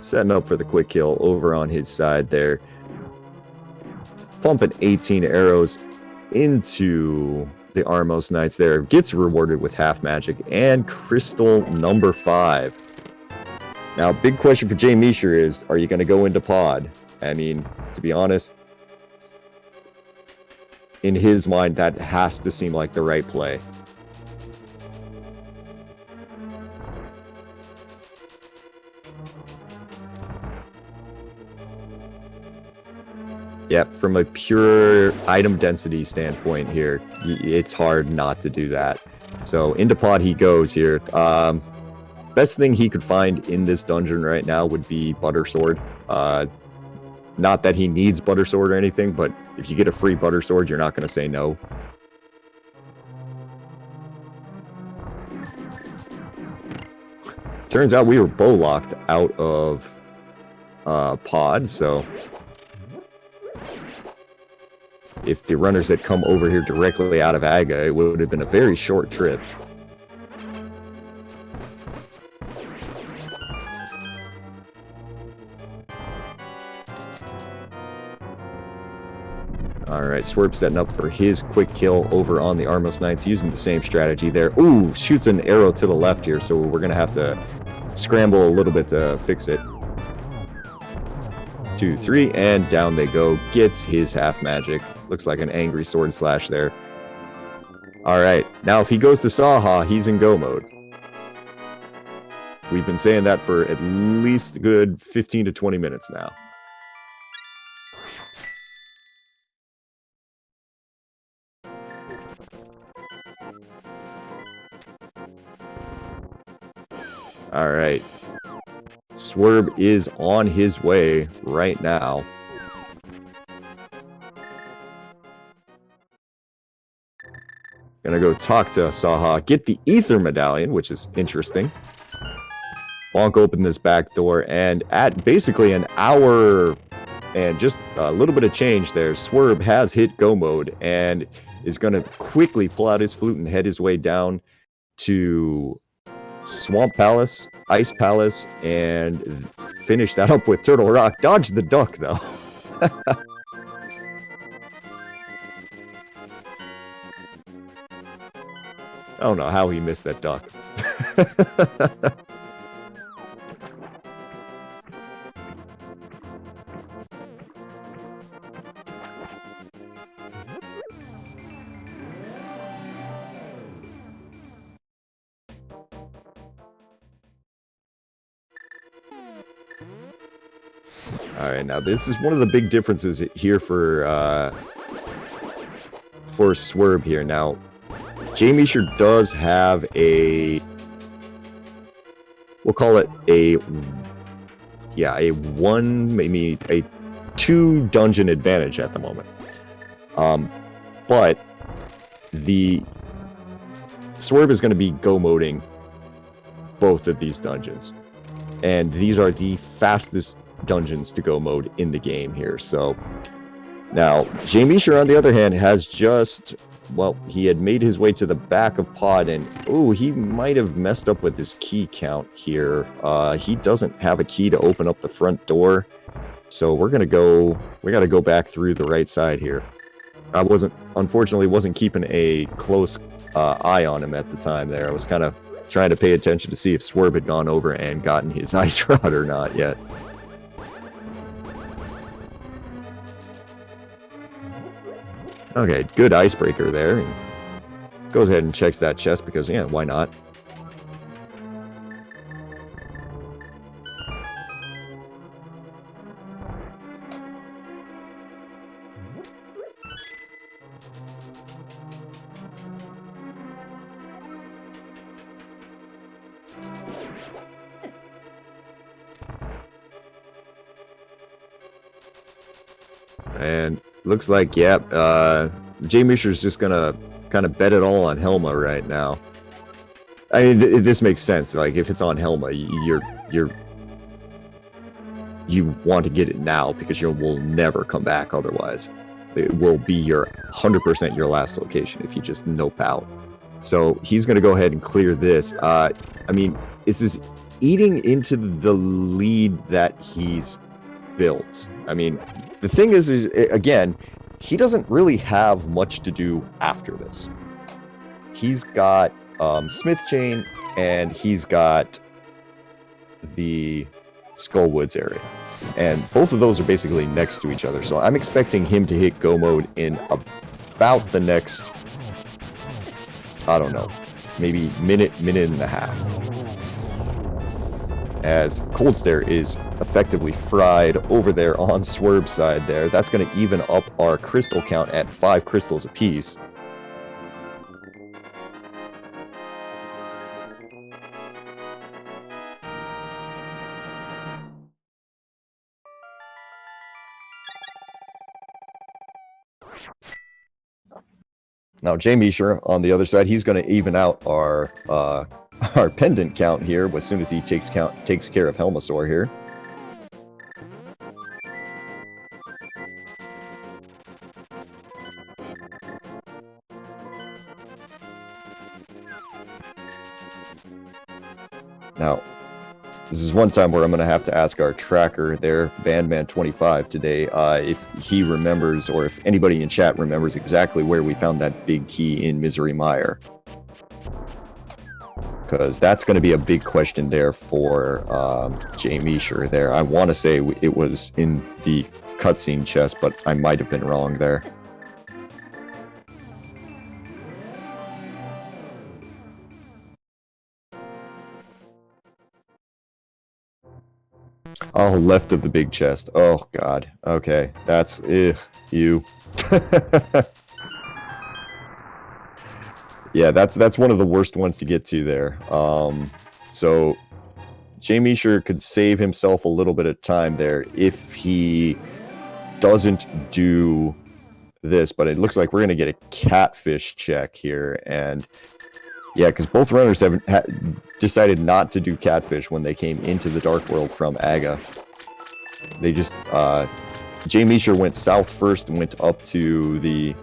Setting up for the quick kill over on his side there. Pumping 18 arrows into the Armos Knights there. Gets rewarded with half magic and crystal number 5. Now, big question for jmeasher is, are you going to go into pod? I mean, to be honest, in his mind, that has to seem like the right play. Yep, from a pure item density standpoint here, it's hard not to do that. So into pod he goes here. Best thing he could find in this dungeon right now would be Butter Sword. Not that he needs Butter Sword or anything, but if you get a free Butter Sword, you're not going to say no. Turns out we were bow locked out of pod, so if the runners had come over here directly out of Aga, it would have been a very short trip. Alright, Swerb setting up for his quick kill over on the Armos Knights, using the same strategy there. Ooh, shoots an arrow to the left here, so we're going to have to scramble a little bit to fix it. 2, 3, and down they go. Gets his half magic. Looks like an angry sword slash there. Alright, now if he goes to Saha, he's in go mode. We've been saying that for at least a good 15 to 20 minutes now. Alright. Swerb is on his way right now. Gonna go talk to Saha, get the Ether Medallion, which is interesting. Bonk open this back door, and at basically an hour and just a little bit of change there, Swerb has hit go mode and is gonna quickly pull out his flute and head his way down to Swamp Palace, Ice Palace, and finish that up with Turtle Rock. Dodge the duck, though. I don't know how he missed that duck. Alright, now this is one of the big differences here for Swerb here. Now, jmeasher does have a, we'll call it a 1, maybe a 2 dungeon advantage at the moment. But the Swerb is going to be go-moding both of these dungeons. And these are the fastest dungeons to go mode in the game here. So now jmeasher on the other hand has just, well, he had made his way to the back of pod, and oh, he might have messed up with his key count here. He doesn't have a key to open up the front door, so we gotta go back through the right side here. I unfortunately wasn't keeping a close eye on him at the time there. I was kind of trying to pay attention to see if Swerb had gone over and gotten his ice rod or not yet. Okay, good icebreaker there. Goes ahead and checks that chest because, yeah, why not? And looks like, yeah, jmeasher's just gonna kind of bet it all on Helma right now. I mean, this makes sense. Like, if it's on Helma, you want to get it now because you will never come back otherwise. It will be your 100% your last location if you just nope out. So he's gonna go ahead and clear this. I mean, this is eating into the lead that he's built. I mean, the thing is again, he doesn't really have much to do after this. He's got Smith Chain, and he's got the Skullwoods area. And both of those are basically next to each other. So I'm expecting him to hit go mode in about the next, I don't know, maybe minute and a half. As Cold Stare is effectively fried over there on Swerb's side there. That's going to even up our crystal count at 5 crystals apiece. Now jmeasher on the other side, he's going to even out our pendant count here as soon as he takes care of Helmasaur here. Now, this is one time where I'm going to have to ask our tracker there, Bandman25 today, if he remembers, or if anybody in chat remembers exactly where we found that big key in Misery Mire. Because that's going to be a big question there for jmeasher there. I want to say it was in the cutscene chest, but I might have been wrong there. Oh, left of the big chest. Oh, God. Okay. That's... you. Yeah, that's one of the worst ones to get to there. So, jmeasher could save himself a little bit of time there if he doesn't do this, but it looks like we're going to get a catfish check here, and... Yeah, because both runners have decided not to do catfish when they came into the Dark World from Aga. They just, jmeasher went south first and went up to the...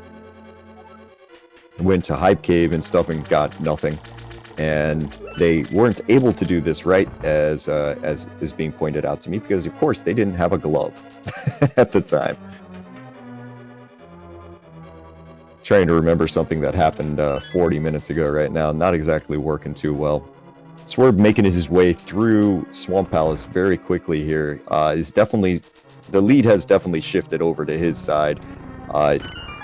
went to Hype Cave and stuff and got nothing. And they weren't able to do this right, as is being pointed out to me, because of course they didn't have a glove at the time. Trying to remember something that happened 40 minutes ago right now. Not exactly working too well. Swerb making his way through Swamp Palace very quickly here. Is definitely... the lead has definitely shifted over to his side.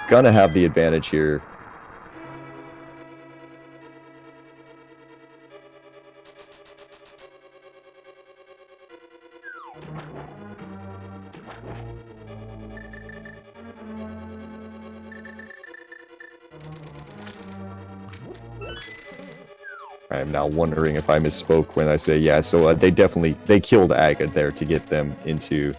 Gonna have the advantage here. I'm now wondering if I misspoke when I say yeah. So they killed Aga there to get them into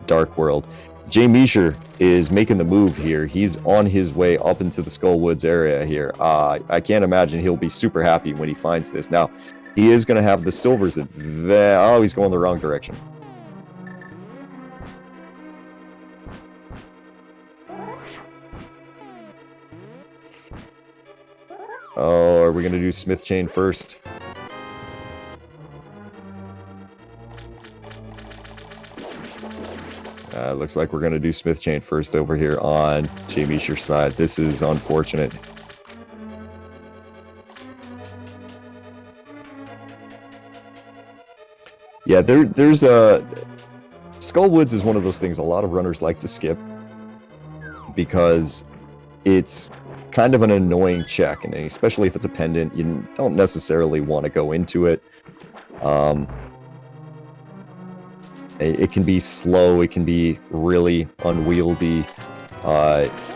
Dark World. jmeasher is making the move here. He's on his way up into the Skull Woods area here. I can't imagine he'll be super happy when he finds this. Now, he is going to have the silvers. Oh, he's going the wrong direction. Oh, are we going to do Smith Chain first? Looks like we're going to do Smith Chain first over here on jmeasher's side. This is unfortunate. Yeah, there's a... Skull Woods is one of those things a lot of runners like to skip because it's kind of an annoying check, and especially if it's a pendant, you don't necessarily want to go into it. It can be slow, it can be really unwieldy.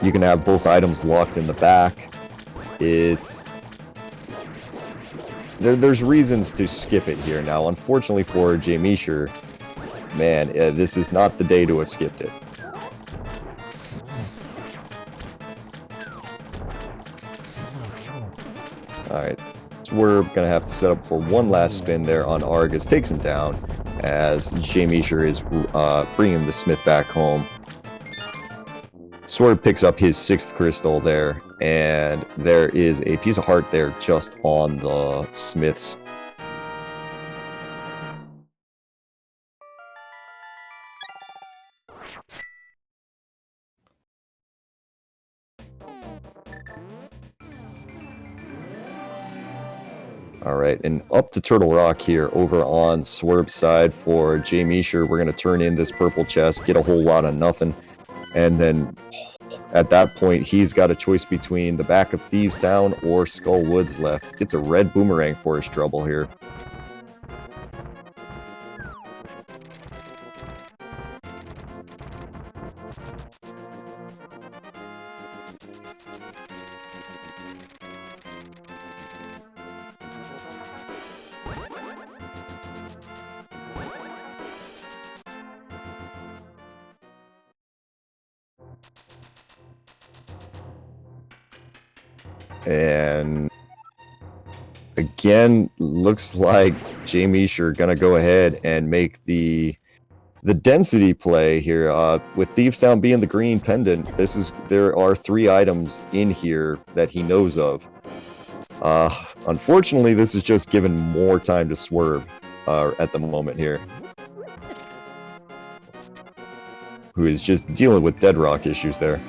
You can have both items locked in the back. There's reasons to skip it here. Now, unfortunately for jmeasher, man, this is not the day to have skipped it. Alright, so we're going to have to set up for one last spin there on Argus. Takes him down as jmeasher is bringing the Smith back home. Swerb picks up his 6th crystal there, and there is a piece of heart there just on the Smiths. Alright, and up to Turtle Rock here over on Swerb's side for jmeasher. We're going to turn in this purple chest, get a whole lot of nothing, and then at that point he's got a choice between the back of Thieves Town or Skull Woods left. Gets a red boomerang for his trouble here. And again, looks like jmeasher gonna go ahead and make the density play here. With Thieves Town being the green pendant, there are 3 items in here that he knows of. Unfortunately, this is just giving more time to Swerb at the moment here, who is just dealing with deadrock issues there.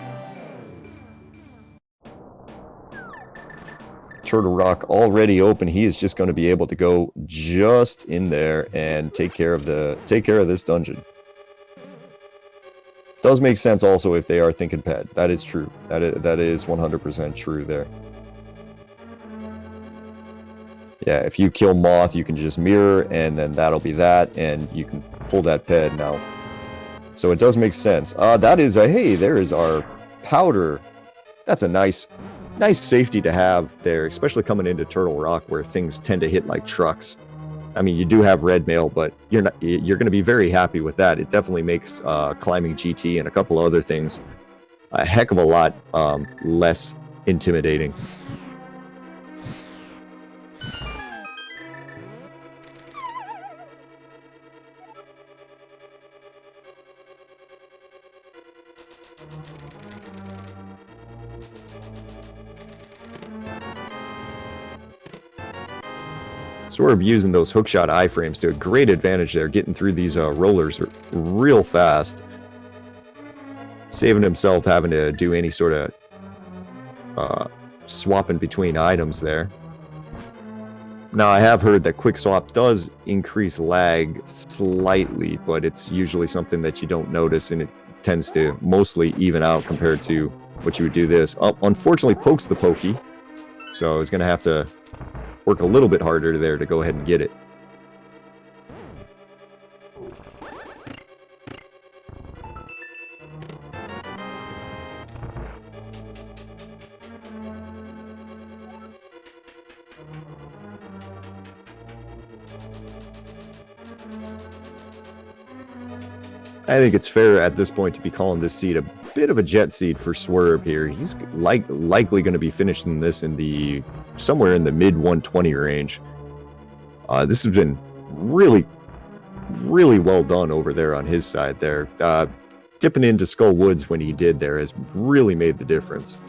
Turtle Rock already open. He is just going to be able to go just in there and take care of this dungeon. Does make sense also if they are thinking pet. That is true. That is 100% true there. Yeah, if you kill Moth, you can just mirror, and then that'll be that, and you can pull that ped now. So it does make sense. That is a, hey, there is our powder. That's a nice safety to have there, especially coming into Turtle Rock where things tend to hit like trucks. I mean, you do have red mail, but you're going to be very happy with that. It definitely makes climbing GT and a couple other things a heck of a lot less intimidating. Swerb using those hookshot iframes to a great advantage there, getting through these rollers real fast, saving himself having to do any sort of swapping between items there. Now, I have heard that quick swap does increase lag slightly, but it's usually something that you don't notice, and it tends to mostly even out compared to what you would do this. Unfortunately, pokes the pokey, so he's going to have to work a little bit harder there to go ahead and get it. I think it's fair at this point to be calling this seed a bit of a jet seed for Swerb here. He's likely going to be finishing this in the somewhere in the mid 120 range. This has been really well done over there on his side there. Dipping into Skull Woods when he did there has really made the difference.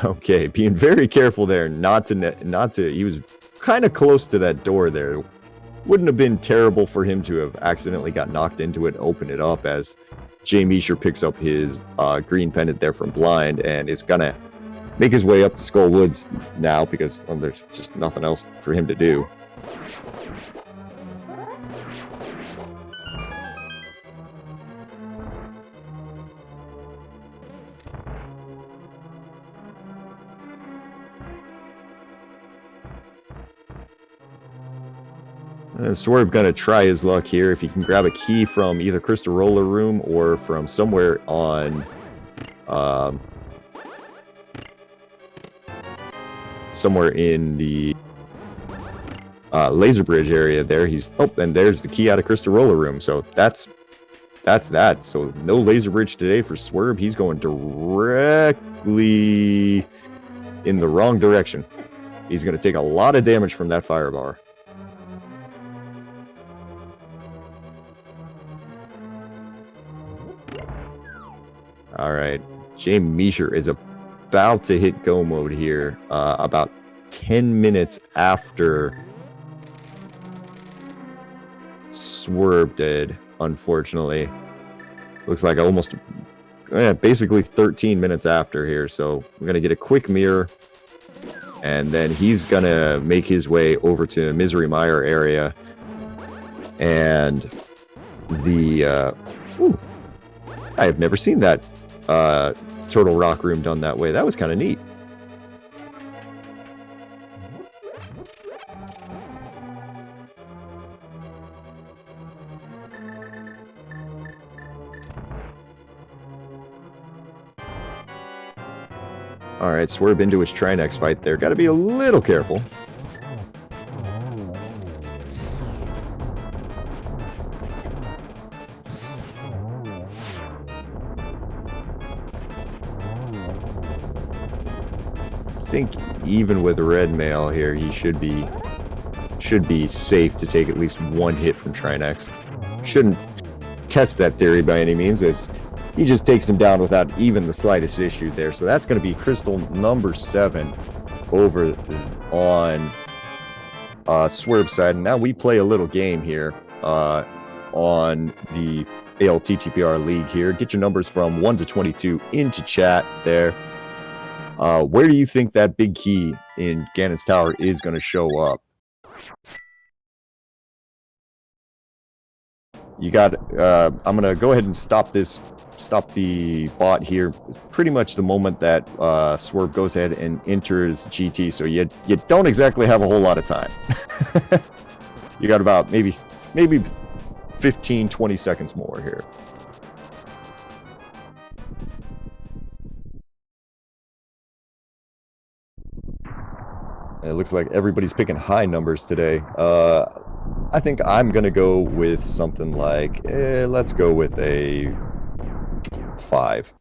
Okay, being very careful there not to he was kind of close to that door there. Wouldn't have been terrible for him to have accidentally got knocked into it and opened it up, as jmeasher picks up his green pendant there from Blind and is gonna make his way up to Skull Woods now because there's just nothing else for him to do. Swerb gonna try his luck here if he can grab a key from either Crystal Roller Room or from somewhere on somewhere in the laser bridge area there. And there's the key out of Crystal Roller Room, so that's that. So no laser bridge today for Swerb. He's going directly in the wrong direction. He's gonna take a lot of damage from that fire bar. Alright, jmeasher is about to hit go mode here, about 10 minutes after Swerb did, unfortunately. Looks like almost, basically 13 minutes after here, so we're going to get a quick mirror, and then he's going to make his way over to Misery Mire area, and the, I have never seen that Turtle Rock room done that way. That was kind of neat. Alright, Swerb into his Trinex fight there. Got to be a little careful. I think even with red mail here, he should be safe to take at least one hit from Trinex. Shouldn't test that theory by any means. It's he just takes him down without even the slightest issue there. So that's going to be crystal number 7 over on Swerb side. And now we play a little game here on the ALTTPR League here. Get your numbers from 1 to 22 into chat there. Where do you think that big key in Ganon's Tower is going to show up? You got, I'm going to go ahead and stop the bot here pretty much the moment that Swerb goes ahead and enters GT, so you don't exactly have a whole lot of time. You got about maybe 15-20 seconds more here. It looks like everybody's picking high numbers today. I think I'm gonna go with something like, let's go with a 5.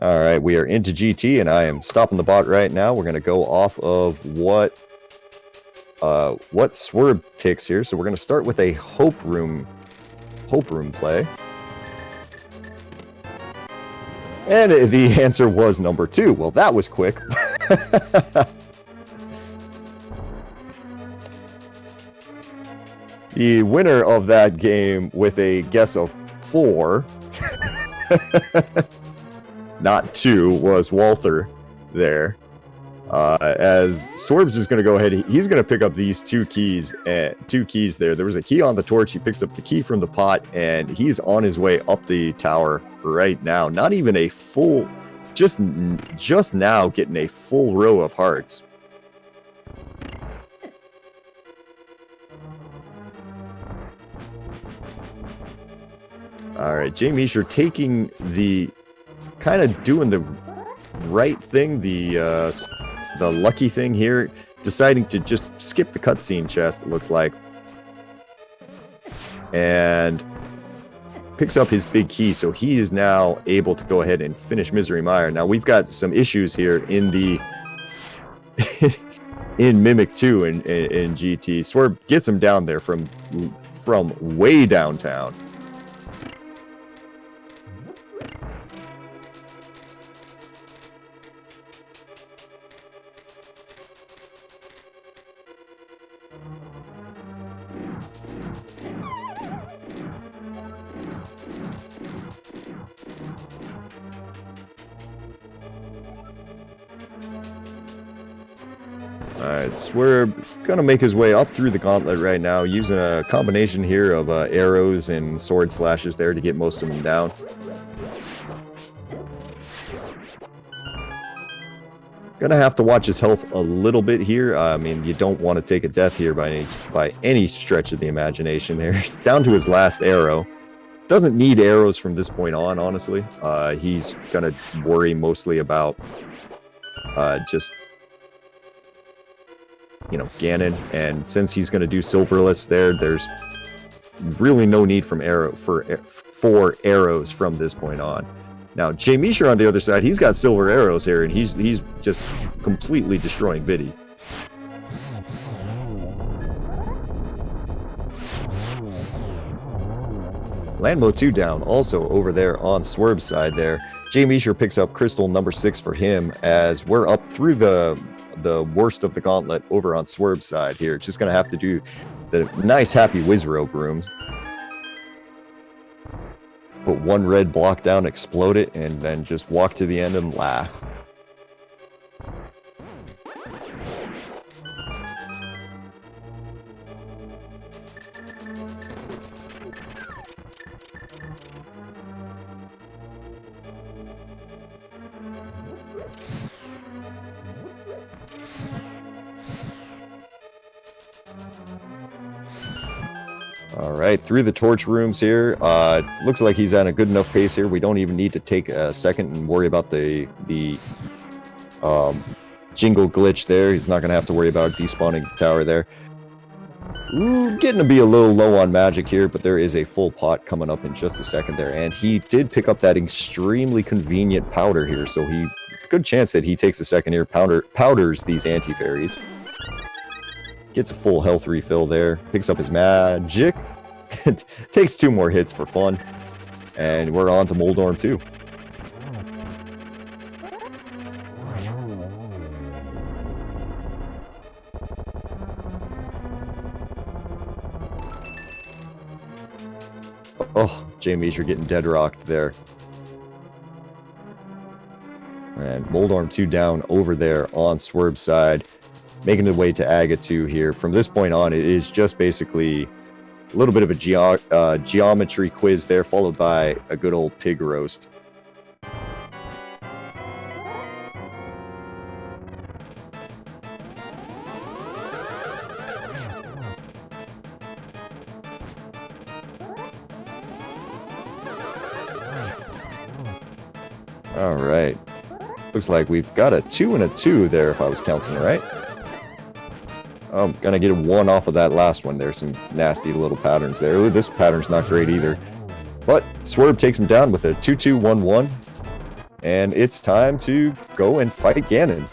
All right, we are into GT, and I am stopping the bot right now. We're gonna go off of what Swerb picks here. So we're gonna start with a Hope Room play. And the answer was number 2. Well, that was quick. The winner of that game with a guess of 4, not 2, was Walther there. As Swerb's just going to go ahead, he's going to pick up these 2 keys there. There was a key on the torch. He picks up the key from the pot, and he's on his way up the tower right now. Not even a full, just now getting a full row of hearts. All right, jmeasher taking the, kind of doing the right thing, the lucky thing here, deciding to just skip the cutscene chest, it looks like, and picks up his big key, so he is now able to go ahead and finish Misery Mire. Now we've got some issues here in the in Mimic 2 in GT. Swerb gets him down there from way downtown. Alright, Swerb gonna make his way up through the gauntlet right now, using a combination here of arrows and sword slashes there to get most of them down. Gonna have to watch his health a little bit here. I mean, you don't want to take a death here by any stretch of the imagination there. Down to his last arrow. Doesn't need arrows from this point on, honestly. He's gonna worry mostly about just, you know, Ganon, and since he's going to do Silverless there's really no need for arrows from this point on. Now, jmeasher on the other side, he's got silver arrows here, and he's just completely destroying Biddy. Landmo 2 down, also over there on Swerb's side there. jmeasher picks up crystal number 6 for him, as we're up through the worst of the gauntlet over on Swerb's side here. Just gonna have to do the nice happy Wizrobe rooms. Put one red block down, explode it, and then just walk to the end and laugh. All right, through the torch rooms here. Looks like he's at a good enough pace here. We don't even need to take a second and worry about the jingle glitch there. He's not going to have to worry about despawning the tower there. Ooh, getting to be a little low on magic here, but there is a full pot coming up in just a second there. And he did pick up that extremely convenient powder here, so good chance that he takes a second here, powders these anti-fairies. Gets a full health refill there, picks up his magic, It takes 2 more hits for fun. And we're on to Moldorm 2. Oh, jmeasher getting dead rocked there. And Moldorm 2 down over there on Swerb's side, making the way to Aga 2 here. From this point on, it is just basically a little bit of a geometry quiz there, followed by a good old pig roast. All right. Looks like we've got a 2 and a 2 there, if I was counting right. I'm gonna get a 1 off of that last one. There's some nasty little patterns there. Ooh, this pattern's not great either. But Swerb takes him down with a 2-2-1-1. And it's time to go and fight Ganon.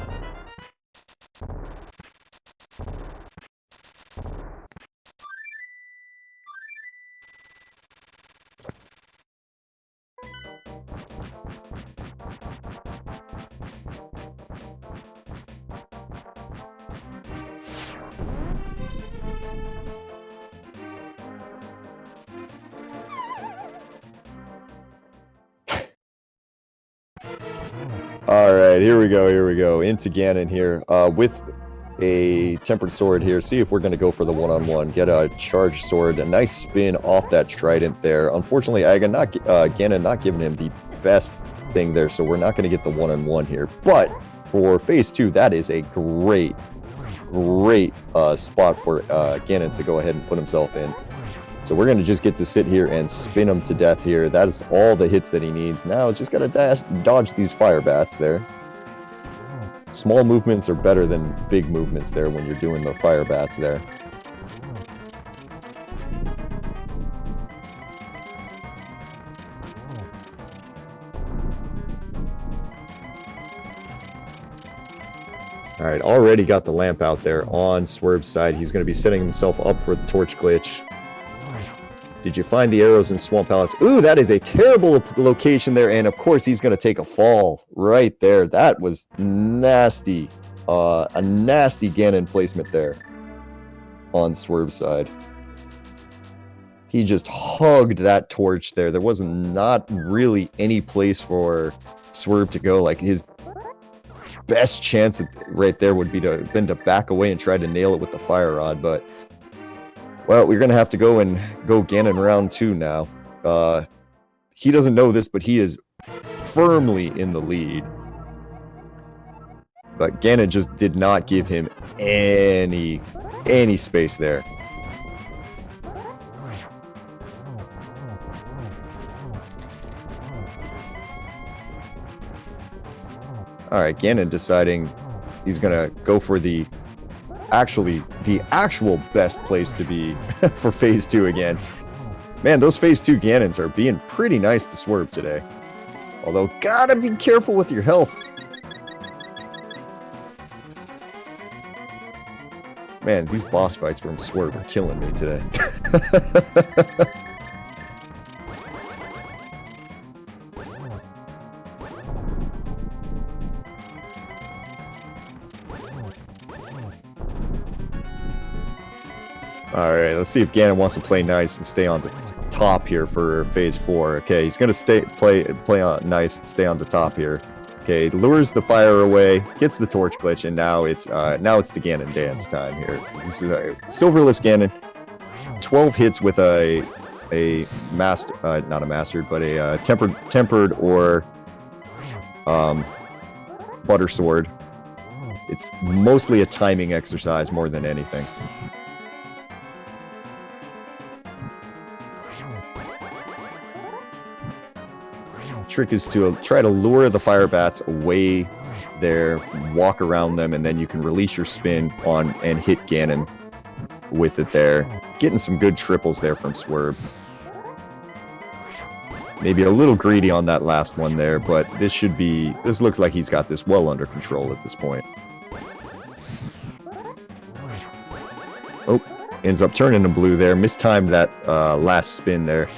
Alright, here we go, into Ganon here, with a tempered sword here. See if we're going to go for the one-on-one, get a charged sword, a nice spin off that trident there. Unfortunately, Ganon not giving him the best thing there, so we're not going to get the one-on-one here. But for phase 2, that is a great spot for Ganon to go ahead and put himself in. So we're going to just get to sit here and spin him to death here. That is all the hits that he needs. Now it's just got to dodge these fire bats there. Small movements are better than big movements there when you're doing the fire bats there. Alright, already got the lamp out there on Swerve's side. He's going to be setting himself up for the torch glitch. Did you find the arrows in Swamp Palace? Ooh, that is a terrible location there, and of course he's going to take a fall right there. That was nasty. A nasty Ganon placement there on Swerve's side. He just hugged that torch there. There was not really any place for Swerve to go. Like, his best chance right there would be to back away and try to nail it with the fire rod, but well, we're going to have to go Ganon round 2 now. He doesn't know this, but he is firmly in the lead. But Ganon just did not give him any space there. Alright, Ganon deciding he's going to go for the actual best place to be for phase 2 again. Man, those phase 2 Ganons are being pretty nice to Swerve today. Although, gotta be careful with your health. Man, these boss fights from Swerve are killing me today. Alright, let's see if Ganon wants to play nice and stay on the top here for phase 4. Okay, he's gonna play on nice and stay on the top here. Okay, lures the fire away, gets the torch glitch, and now it's the Ganon dance time here. This is a silverless Ganon. 12 hits with a master, not a mastered, but a tempered or butter sword. It's mostly a timing exercise more than anything. Trick is to try to lure the fire bats away there, walk around them, and then you can release your spin on and hit Ganon with it there. Getting some good triples there from Swerve. Maybe a little greedy on that last one there, but this looks like he's got this well under control at this point. Oh, ends up turning him blue there. Mistimed that last spin there.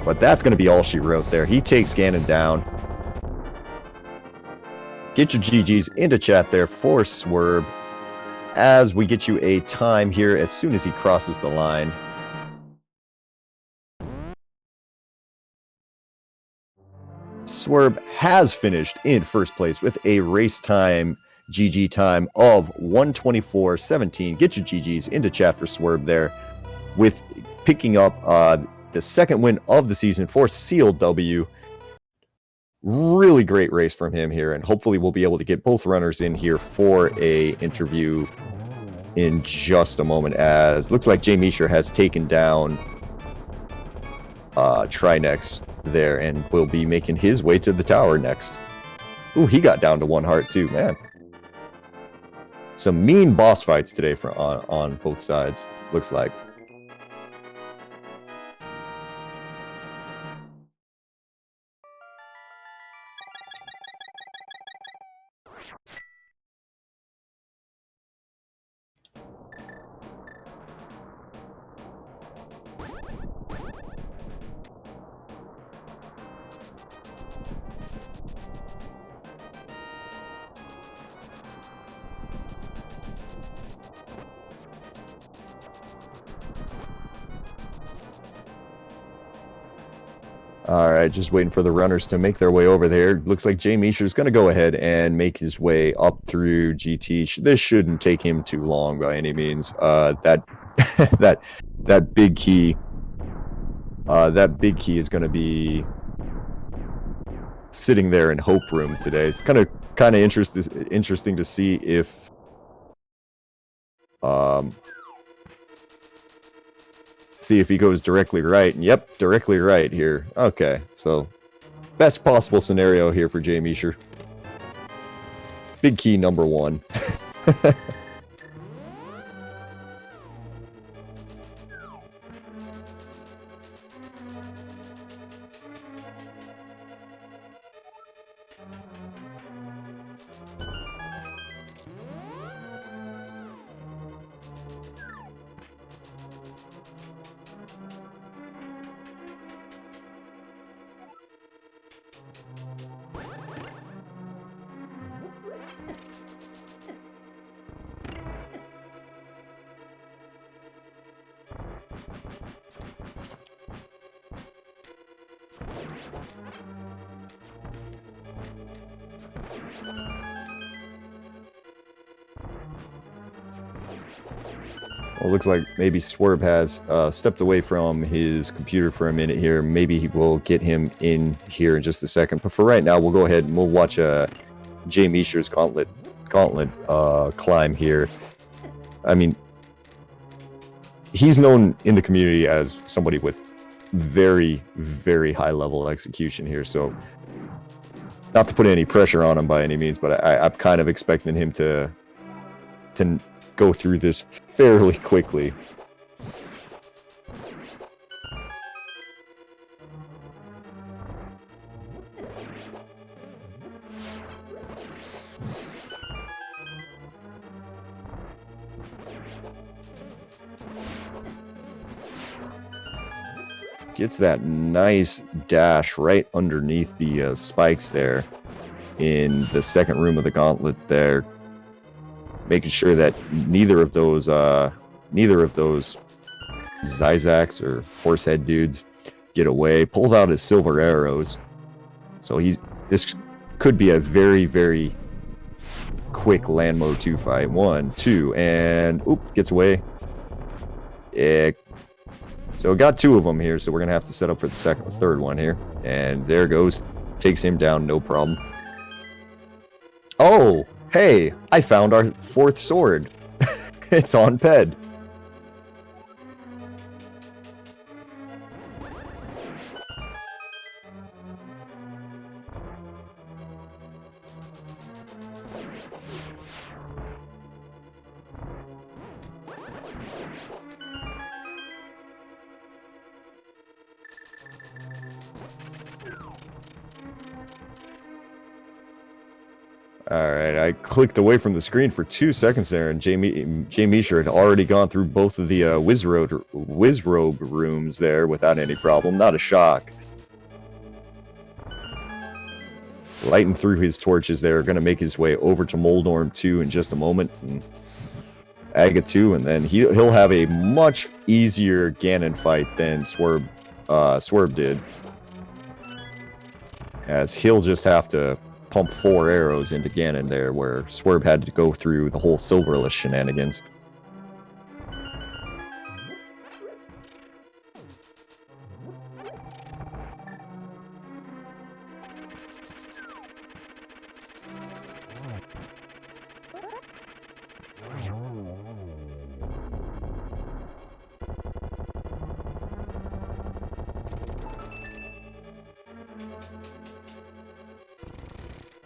But that's going to be all she wrote there. He takes Ganon down. Get your GGs into chat there for Swerb, as we get you a time here as soon as he crosses the line. Swerb has finished in first place with a race time GG time of 1:24.17. Get your GGs into chat for Swerb there, with picking up the second win of the season for SealW. Really great race from him here, and hopefully we'll be able to get both runners in here for a interview in just a moment, as looks like jmeasher has taken down Trinex there and will be making his way to the tower next. Ooh, he got down to 1 heart too, man. Some mean boss fights today on both sides, looks like. All right, just waiting for the runners to make their way over there. Looks like jmeasher is going to go ahead and make his way up through GT. This shouldn't take him too long by any means. That big key, is going to be sitting there in Hope Room today. It's kind of interesting to see if he goes directly right. And yep, directly right here. Okay, so best possible scenario here for jmeasher. Big key number 1. Well, it looks like maybe Swerb has stepped away from his computer for a minute here. Maybe he will get him in here in just a second. But for right now, we'll go ahead and we'll watch jmeasher's gauntlet climb here. I mean, he's known in the community as somebody with very, very high level execution here. So, not to put any pressure on him by any means, but I'm kind of expecting him to go through this fairly quickly. Gets that nice dash right underneath the spikes there in the second room of the gauntlet there, making sure that neither of those Zizaks or horsehead dudes get away. Pulls out his silver arrows, so this could be a very, very quick land mode 2 fight. 1, 2, and oop, gets away. So got 2 of them here, so we're gonna have to set up for the third one here. And there goes, takes him down, no problem. Oh, hey, I found our 4th sword. It's on Ped. All right, I clicked away from the screen for 2 seconds there, and jmeasher had already gone through both of the Wizrobe rooms there without any problem. Not a shock. Lighting through his torches there, going to make his way over to Moldorm 2 in just a moment. And Aga 2, and then he'll have a much easier Ganon fight than Swerb did. As he'll just have to pump 4 arrows into Ganon there, where Swerb had to go through the whole Silverless shenanigans.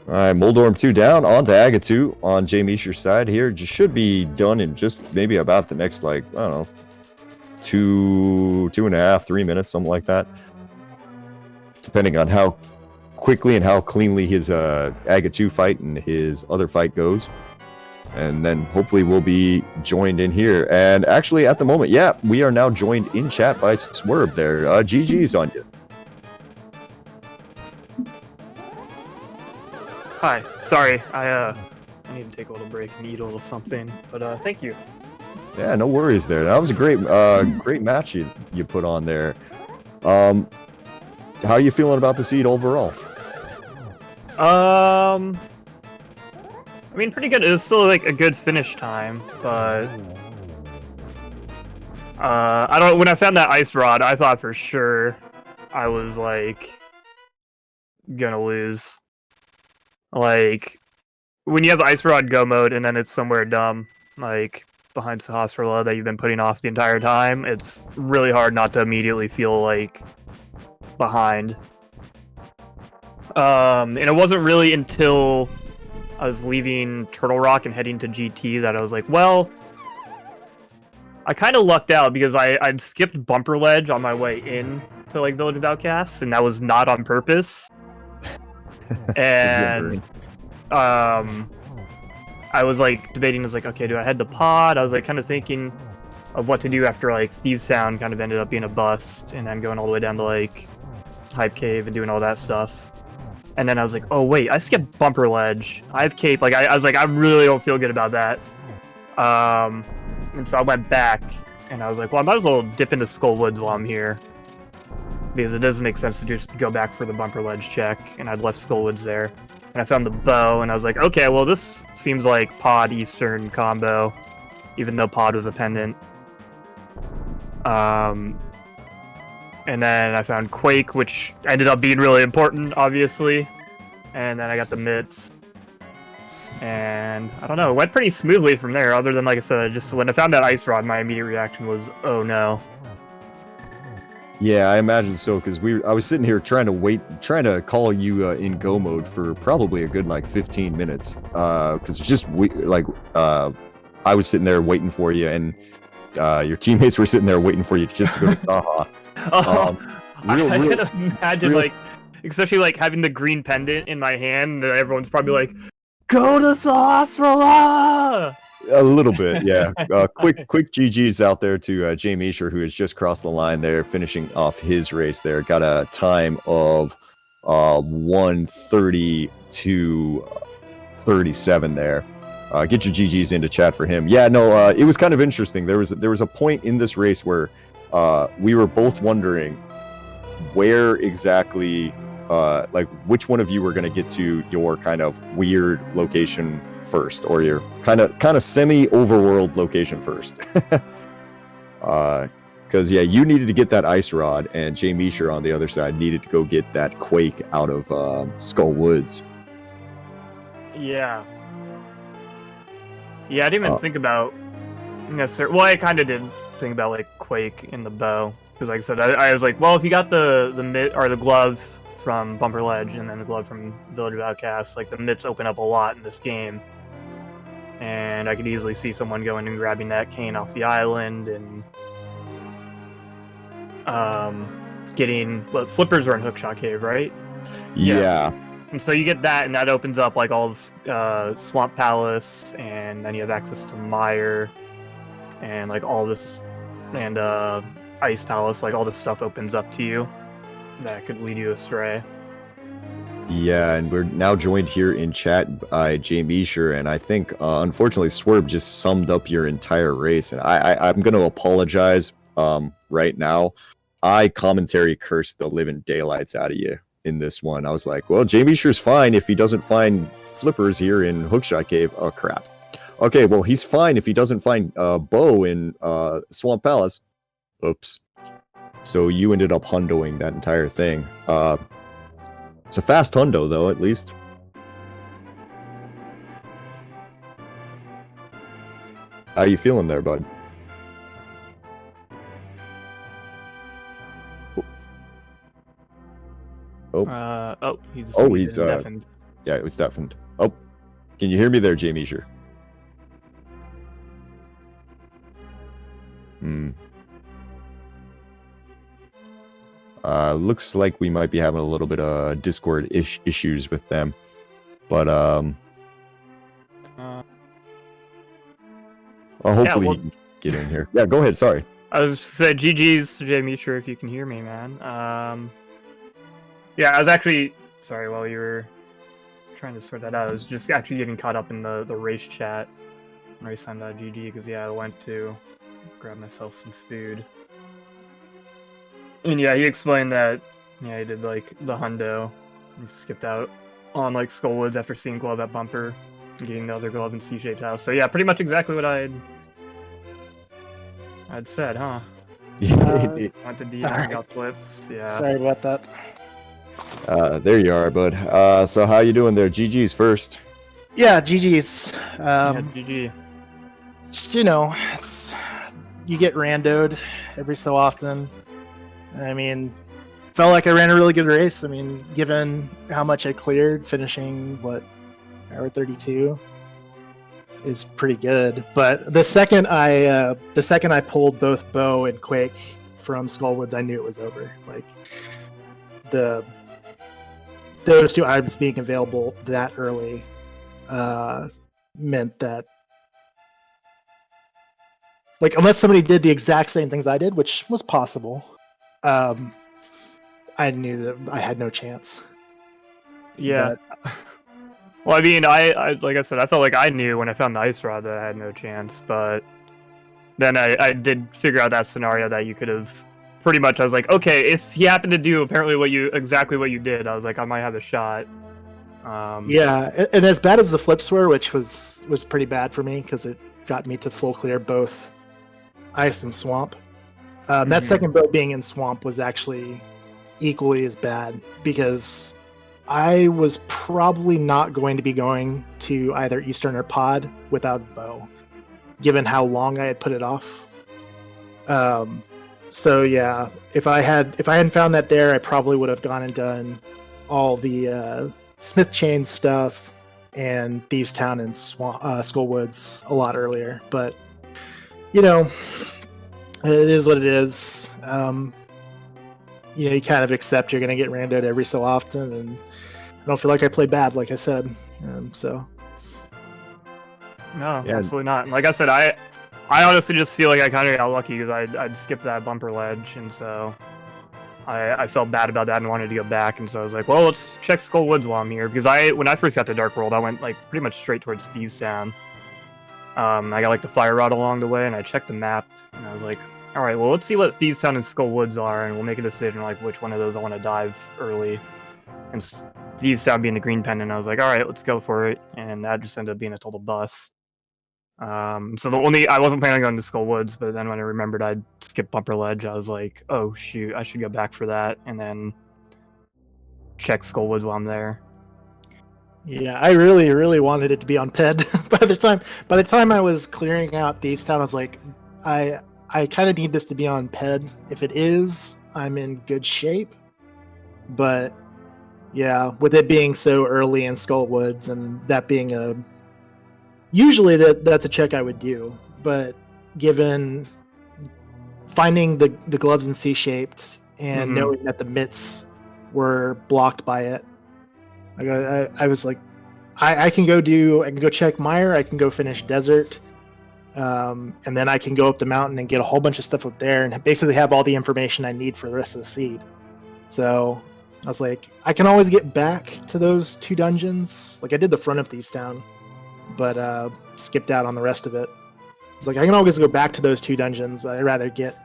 All right, Moldorm 2 down, on to Aga 2 on jmeasher's side here. Just should be done in just maybe about the next, like, I don't know, 2.5, 3 minutes, something like that. Depending on how quickly and how cleanly his Aga 2 fight and his other fight goes. And then hopefully we'll be joined in here. And actually, at the moment, yeah, we are now joined in chat by Swerb there. GG's on you. Hi, sorry, I need to take a little break and eat a little something, but thank you. Yeah, no worries there. That was a great great match you put on there. How are you feeling about the seed overall? I mean, pretty good. It was still like a good finish time, but I don't. When I found that ice rod, I thought for sure I was like gonna lose. Like, when you have the Ice Rod Go mode and then it's somewhere dumb, like behind Sahasrara that you've been putting off the entire time, it's really hard not to immediately feel like behind. And it wasn't really until I was leaving Turtle Rock and heading to GT that I was like, well, I kind of lucked out because I'd skipped Bumper Ledge on my way in to like Village of Outcasts, and that was not on purpose. And I was like debating, I was like, okay, do I head to pod? I was like kind of thinking of what to do after like Thieves Town kind of ended up being a bust, and then going all the way down to like Hype Cave and doing all that stuff. And then I was like, oh wait, I skipped Bumper Ledge. I have Cape. Like I was like, I really don't feel good about that. And so I went back and I was like, well, I might as well dip into Skull Woods while I'm here, because it doesn't make sense to just go back for the Bumper Ledge check, and I'd left Skullwoods there. And I found the bow, and I was like, okay, well, this seems like Pod Eastern combo, even though Pod was a pendant. And then I found Quake, which ended up being really important, obviously. And then I got the mitts. And I don't know, it went pretty smoothly from there, other than, like I said, just when I found that ice rod, my immediate reaction was, oh no. Yeah, I imagine so, because I was sitting here trying to call you in go mode for probably a good like 15 minutes, because just I was sitting there waiting for you, and your teammates were sitting there waiting for you just to go to Saha. I can imagine, like, especially like having the green pendant in my hand, and everyone's probably like, "Go to Sahasrara!" A little bit, yeah. Quick GG's out there to jmeasher, who has just crossed the line there, finishing off his race there. Got a time of 1:32:37 there. Get your GG's into chat for him. Yeah, no, it was kind of interesting. There was a point in this race where we were both wondering where exactly, like, which one of you were going to get to your kind of weird location first, or your kind of semi overworld location first. Because yeah, you needed to get that ice rod, and jmeasher on the other side needed to go get that Quake out of Skull Woods. Yeah, I didn't even think about necessarily. Well, I kind of did think about like Quake in the bow, because like I said, I was like, well, if you got the mitt or the glove from Bumper Ledge and then the glove from Village of Outcasts, like the mitts open up a lot in this game, and I could easily see someone going and grabbing that cane off the island and getting flippers are in Hookshot Cave, right? Yeah. And so you get that, and that opens up like all of Swamp Palace, and then you have access to Mire, and like all this, and Ice Palace. Like all this stuff opens up to you that could lead you astray. Yeah, and we're now joined here in chat by jmeasher, and I think unfortunately Swerb just summed up your entire race, and I'm going to apologize right now. I commentary cursed the living daylights out of you in this one. I was like, well, jmeasher's fine if he doesn't find flippers here in Hookshot Cave. Oh crap. Okay, well, he's fine if he doesn't find Bo in Swamp Palace. Oops. So you ended up hundoing that entire thing. It's a fast hundo, though, at least. How you feeling there, bud? He's deafened. Yeah, it was deafened. Oh, can you hear me there, jmeasher? Looks like we might be having a little bit of Discord issues with them, but hopefully he can get in here. Yeah, go ahead. Sorry. I was just saying, GG's to jmeasher if you can hear me, man. Yeah, I was actually sorry while you were trying to sort that out. I was just actually getting caught up in the race chat, racetime.gg, because I went to grab myself some food. And yeah, he explained that he did like the hundo. He skipped out on like Skullwoods after seeing Glove at Bumper and getting the other glove in C-shaped house. So yeah, pretty much exactly what I'd said, huh? Went to DM and got flips. Yeah. Sorry about that. There you are, bud. So how you doing there? GG's first. Yeah, GG's. GG. Just, it's you get randoed every so often. I mean, felt like I ran a really good race. I mean, given how much I cleared, finishing hour 32 is pretty good. But the second I pulled both Bo and Quake from Skullwoods, I knew it was over. Like those two items being available that early meant that, like, unless somebody did the exact same things I did, which was possible. I knew that I had no chance. Yeah. Well, I mean, I like I said, I felt like I knew when I found the ice rod that I had no chance, but then I did figure out that scenario that you could have pretty much. I was like, okay, if he happened to do apparently exactly what you did, I was like, I might have a shot. Yeah, and as bad as the flips were, which was pretty bad for me because it got me to full clear both ice and swamp. That second boat being in swamp was actually equally as bad because I was probably not going to be going to either Eastern or Pod without Bow, given how long I had put it off. So yeah, if I hadn't found that there, I probably would have gone and done all the Smith Chain stuff and Thieves Town and Skullwoods a lot earlier. But it is what it is. You kind of accept you're going to get randoed every so often, and I don't feel like I played bad, like I said. So. No, yeah. Absolutely not. And like I said, I honestly just feel like I kind of got lucky because I'd skipped that bumper ledge, and so I felt bad about that and wanted to go back, and so I was like, well, let's check Skullwoods while I'm here, because when I first got to Dark World, I went like pretty much straight towards Thieves Town. I got like the fire rod along the way, and I checked the map, and I was like, all right, well, let's see what Thieves Town and Skullwoods are, and we'll make a decision like which one of those I want to dive early. And Thieves Town being the green pendant, I was like, all right, let's go for it, and that just ended up being a total bust. So I wasn't planning on going to Skullwoods, but then when I remembered I'd skip Bumper Ledge, I was like, oh shoot, I should go back for that, and then check Skullwoods while I'm there. Yeah, I really, really wanted it to be on PED. By the time I was clearing out Thieves Town, I was like, I kind of need this to be on PED. If it is, I'm in good shape. But yeah, with it being so early in Skullwoods and that being usually that's a check I would do. But given finding the gloves in C-shaped and knowing that the mitts were blocked by it, I was like, I can go check Mire, I can go finish Desert, and then I can go up the mountain and get a whole bunch of stuff up there and basically have all the information I need for the rest of the seed. So I was like, I can always get back to those 2 dungeons. Like I did the front of Thieves Town, but skipped out on the rest of it. It's like I can always go back to those 2 dungeons, but I'd rather get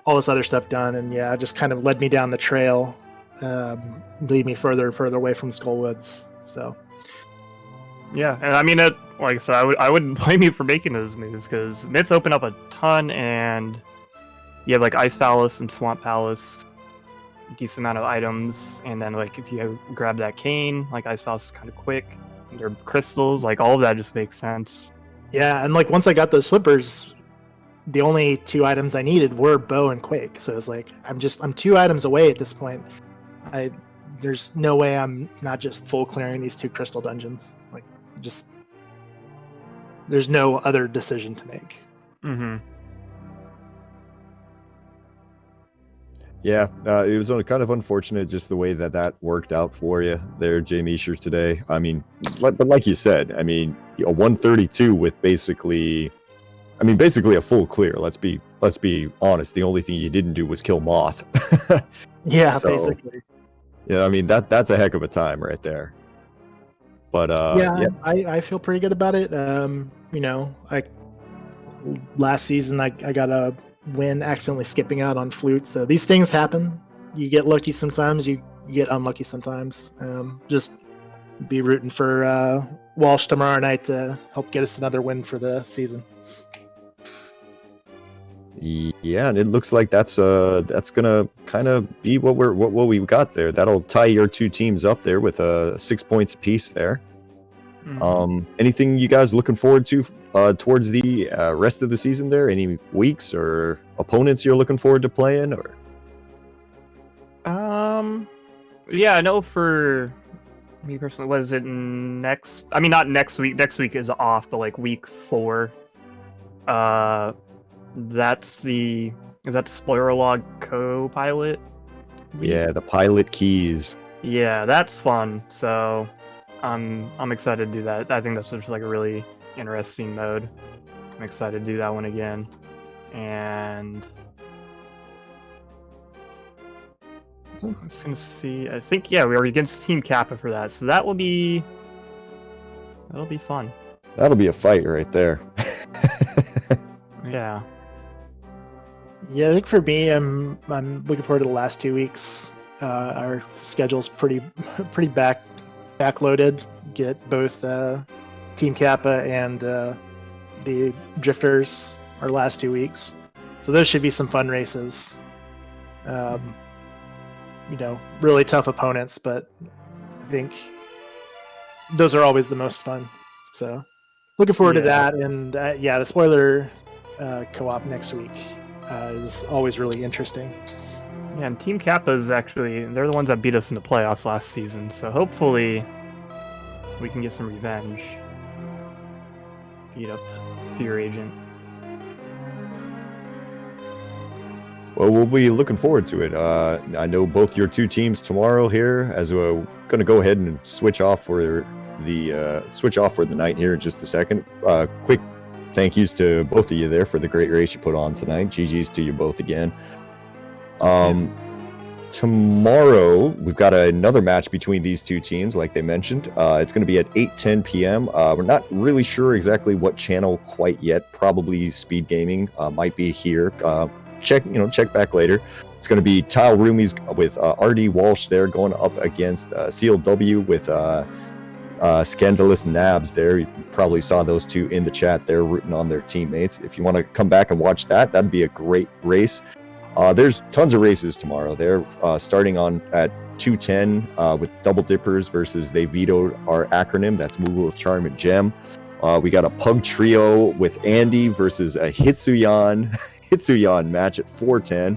all this other stuff done. And yeah, it just kind of led me down the trail, lead me further and further away from Skullwoods. So yeah, and I mean, like I said, I wouldn't blame you for making those moves because myths open up a ton, and you have like Ice Palace and Swamp Palace, decent amount of items, and then like if you grab that cane, like Ice Palace is kind of quick. And they're crystals, like all of that just makes sense. yeah, and like once I got those slippers, the only 2 items I needed were Bow and Quake. So it's like I'm 2 items away at this point. There's no way I'm not just full clearing these 2 crystal dungeons. Like just there's no other decision to make. Mm-hmm. Yeah, it was kind of unfortunate just the way that worked out for you there, jmeasher, today. I mean, but like you said, I mean, a 132 with basically a full clear. Let's be honest. The only thing you didn't do was kill Moth. Yeah, So, basically. Yeah, I mean that's a heck of a time right there. But Yeah, I feel pretty good about it. You know, last season I got a win accidentally skipping out on flute. So these things happen. You get lucky sometimes, you get unlucky sometimes. Just be rooting for Walsh tomorrow night to help get us another win for the season. Yeah, and it looks like that's gonna kind of be what we've got there. That'll tie your 2 teams up there with 6 points apiece there. Mm-hmm. Anything you guys looking forward to towards the rest of the season there? Any weeks or opponents you're looking forward to playing? Or yeah, I know for me personally, what is it next? I mean, not next week. Next week is off, but like week 4. Is that the Spoiler Log co-pilot? yeah, the pilot keys. Yeah, that's fun. So I'm excited to do that. I think that's just like a really interesting mode. I'm excited to do that one again. And I'm just gonna see. I think we are against Team Kappa for that, so that'll be fun. That'll be a fight right there. Yeah. Yeah, I think for me, I'm looking forward to the last 2 weeks. Our schedule's pretty backloaded. Get both Team Kappa and the Drifters our last 2 weeks, so those should be some fun races. You know, really tough opponents, but I think those are always the most fun. So looking forward to that, and the spoiler co-op next week is always really interesting. Yeah, and Team Kappa is they're the ones that beat us in the playoffs last season, so hopefully we can get some revenge. Beat up Fear Agent. Well, we'll be looking forward to it. I know both your 2 teams tomorrow here, as we're going to go ahead and switch off for the night here in just a second. Quick thank yous to both of you there for the great race you put on tonight. GG's to you both again. Tomorrow we've got another match between these 2 teams, like they mentioned. It's going to be at 8:10 p.m. We're not really sure exactly what channel quite yet. Probably Speed Gaming might be here. Check back later. It's going to be Tile Roomies with RD Walsh there going up against SealW with Scandalous Nabs there. You probably saw those 2 in the chat there rooting on their teammates. If you want to come back and watch that'd be a great race. There's tons of races tomorrow. They're starting at 2:10 with Double Dippers versus They Vetoed Our Acronym. That's Moogle, Charm, and Gem. We got a Pug Trio with Andy versus a Hitsuyan match at 4:10.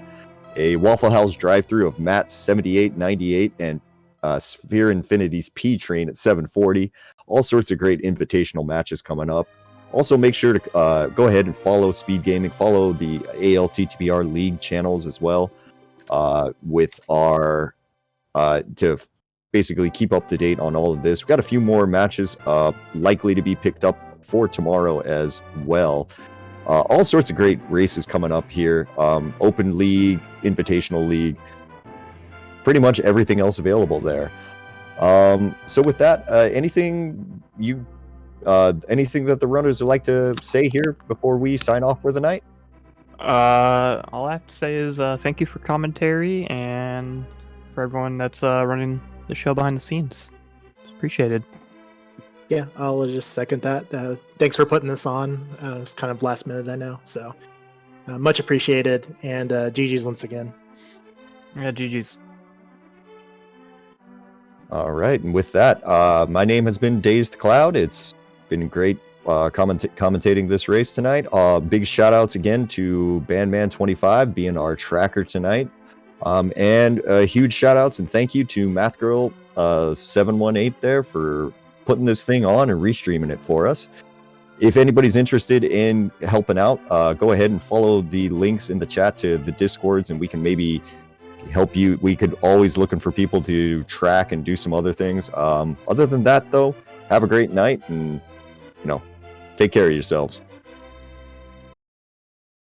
A Waffle House drive-through of Matt's 7898 and Sphere Infinity's P Train at 7:40. All sorts of great invitational matches coming up. Also, make sure to go ahead and follow Speed Gaming, follow the ALTTPR League channels as well, with our to basically keep up to date on all of this. We've got a few more matches likely to be picked up for tomorrow as well. All sorts of great races coming up here. Open League, Invitational League, pretty much everything else available there. So with that, anything that the runners would like to say here before we sign off for the night? All I have to say is thank you for commentary and for everyone that's running the show behind the scenes. It's appreciated. Yeah, I'll just second that. Thanks for putting this on. It's kind of last minute, I know. So much appreciated. And GG's once again. Yeah, GG's. All right. And with that, my name has been Dazed Cloud. It's been great commentating this race tonight. Big shout outs again to Bandman25 being our tracker tonight. And huge shout outs and thank you to MathGirl718 there for putting this thing on and restreaming it for us. If anybody's interested in helping out, go ahead and follow the links in the chat to the Discords, and we can maybe help you. We could always looking for people to track and do some other things. Other than that, though, have a great night and, take care of yourselves.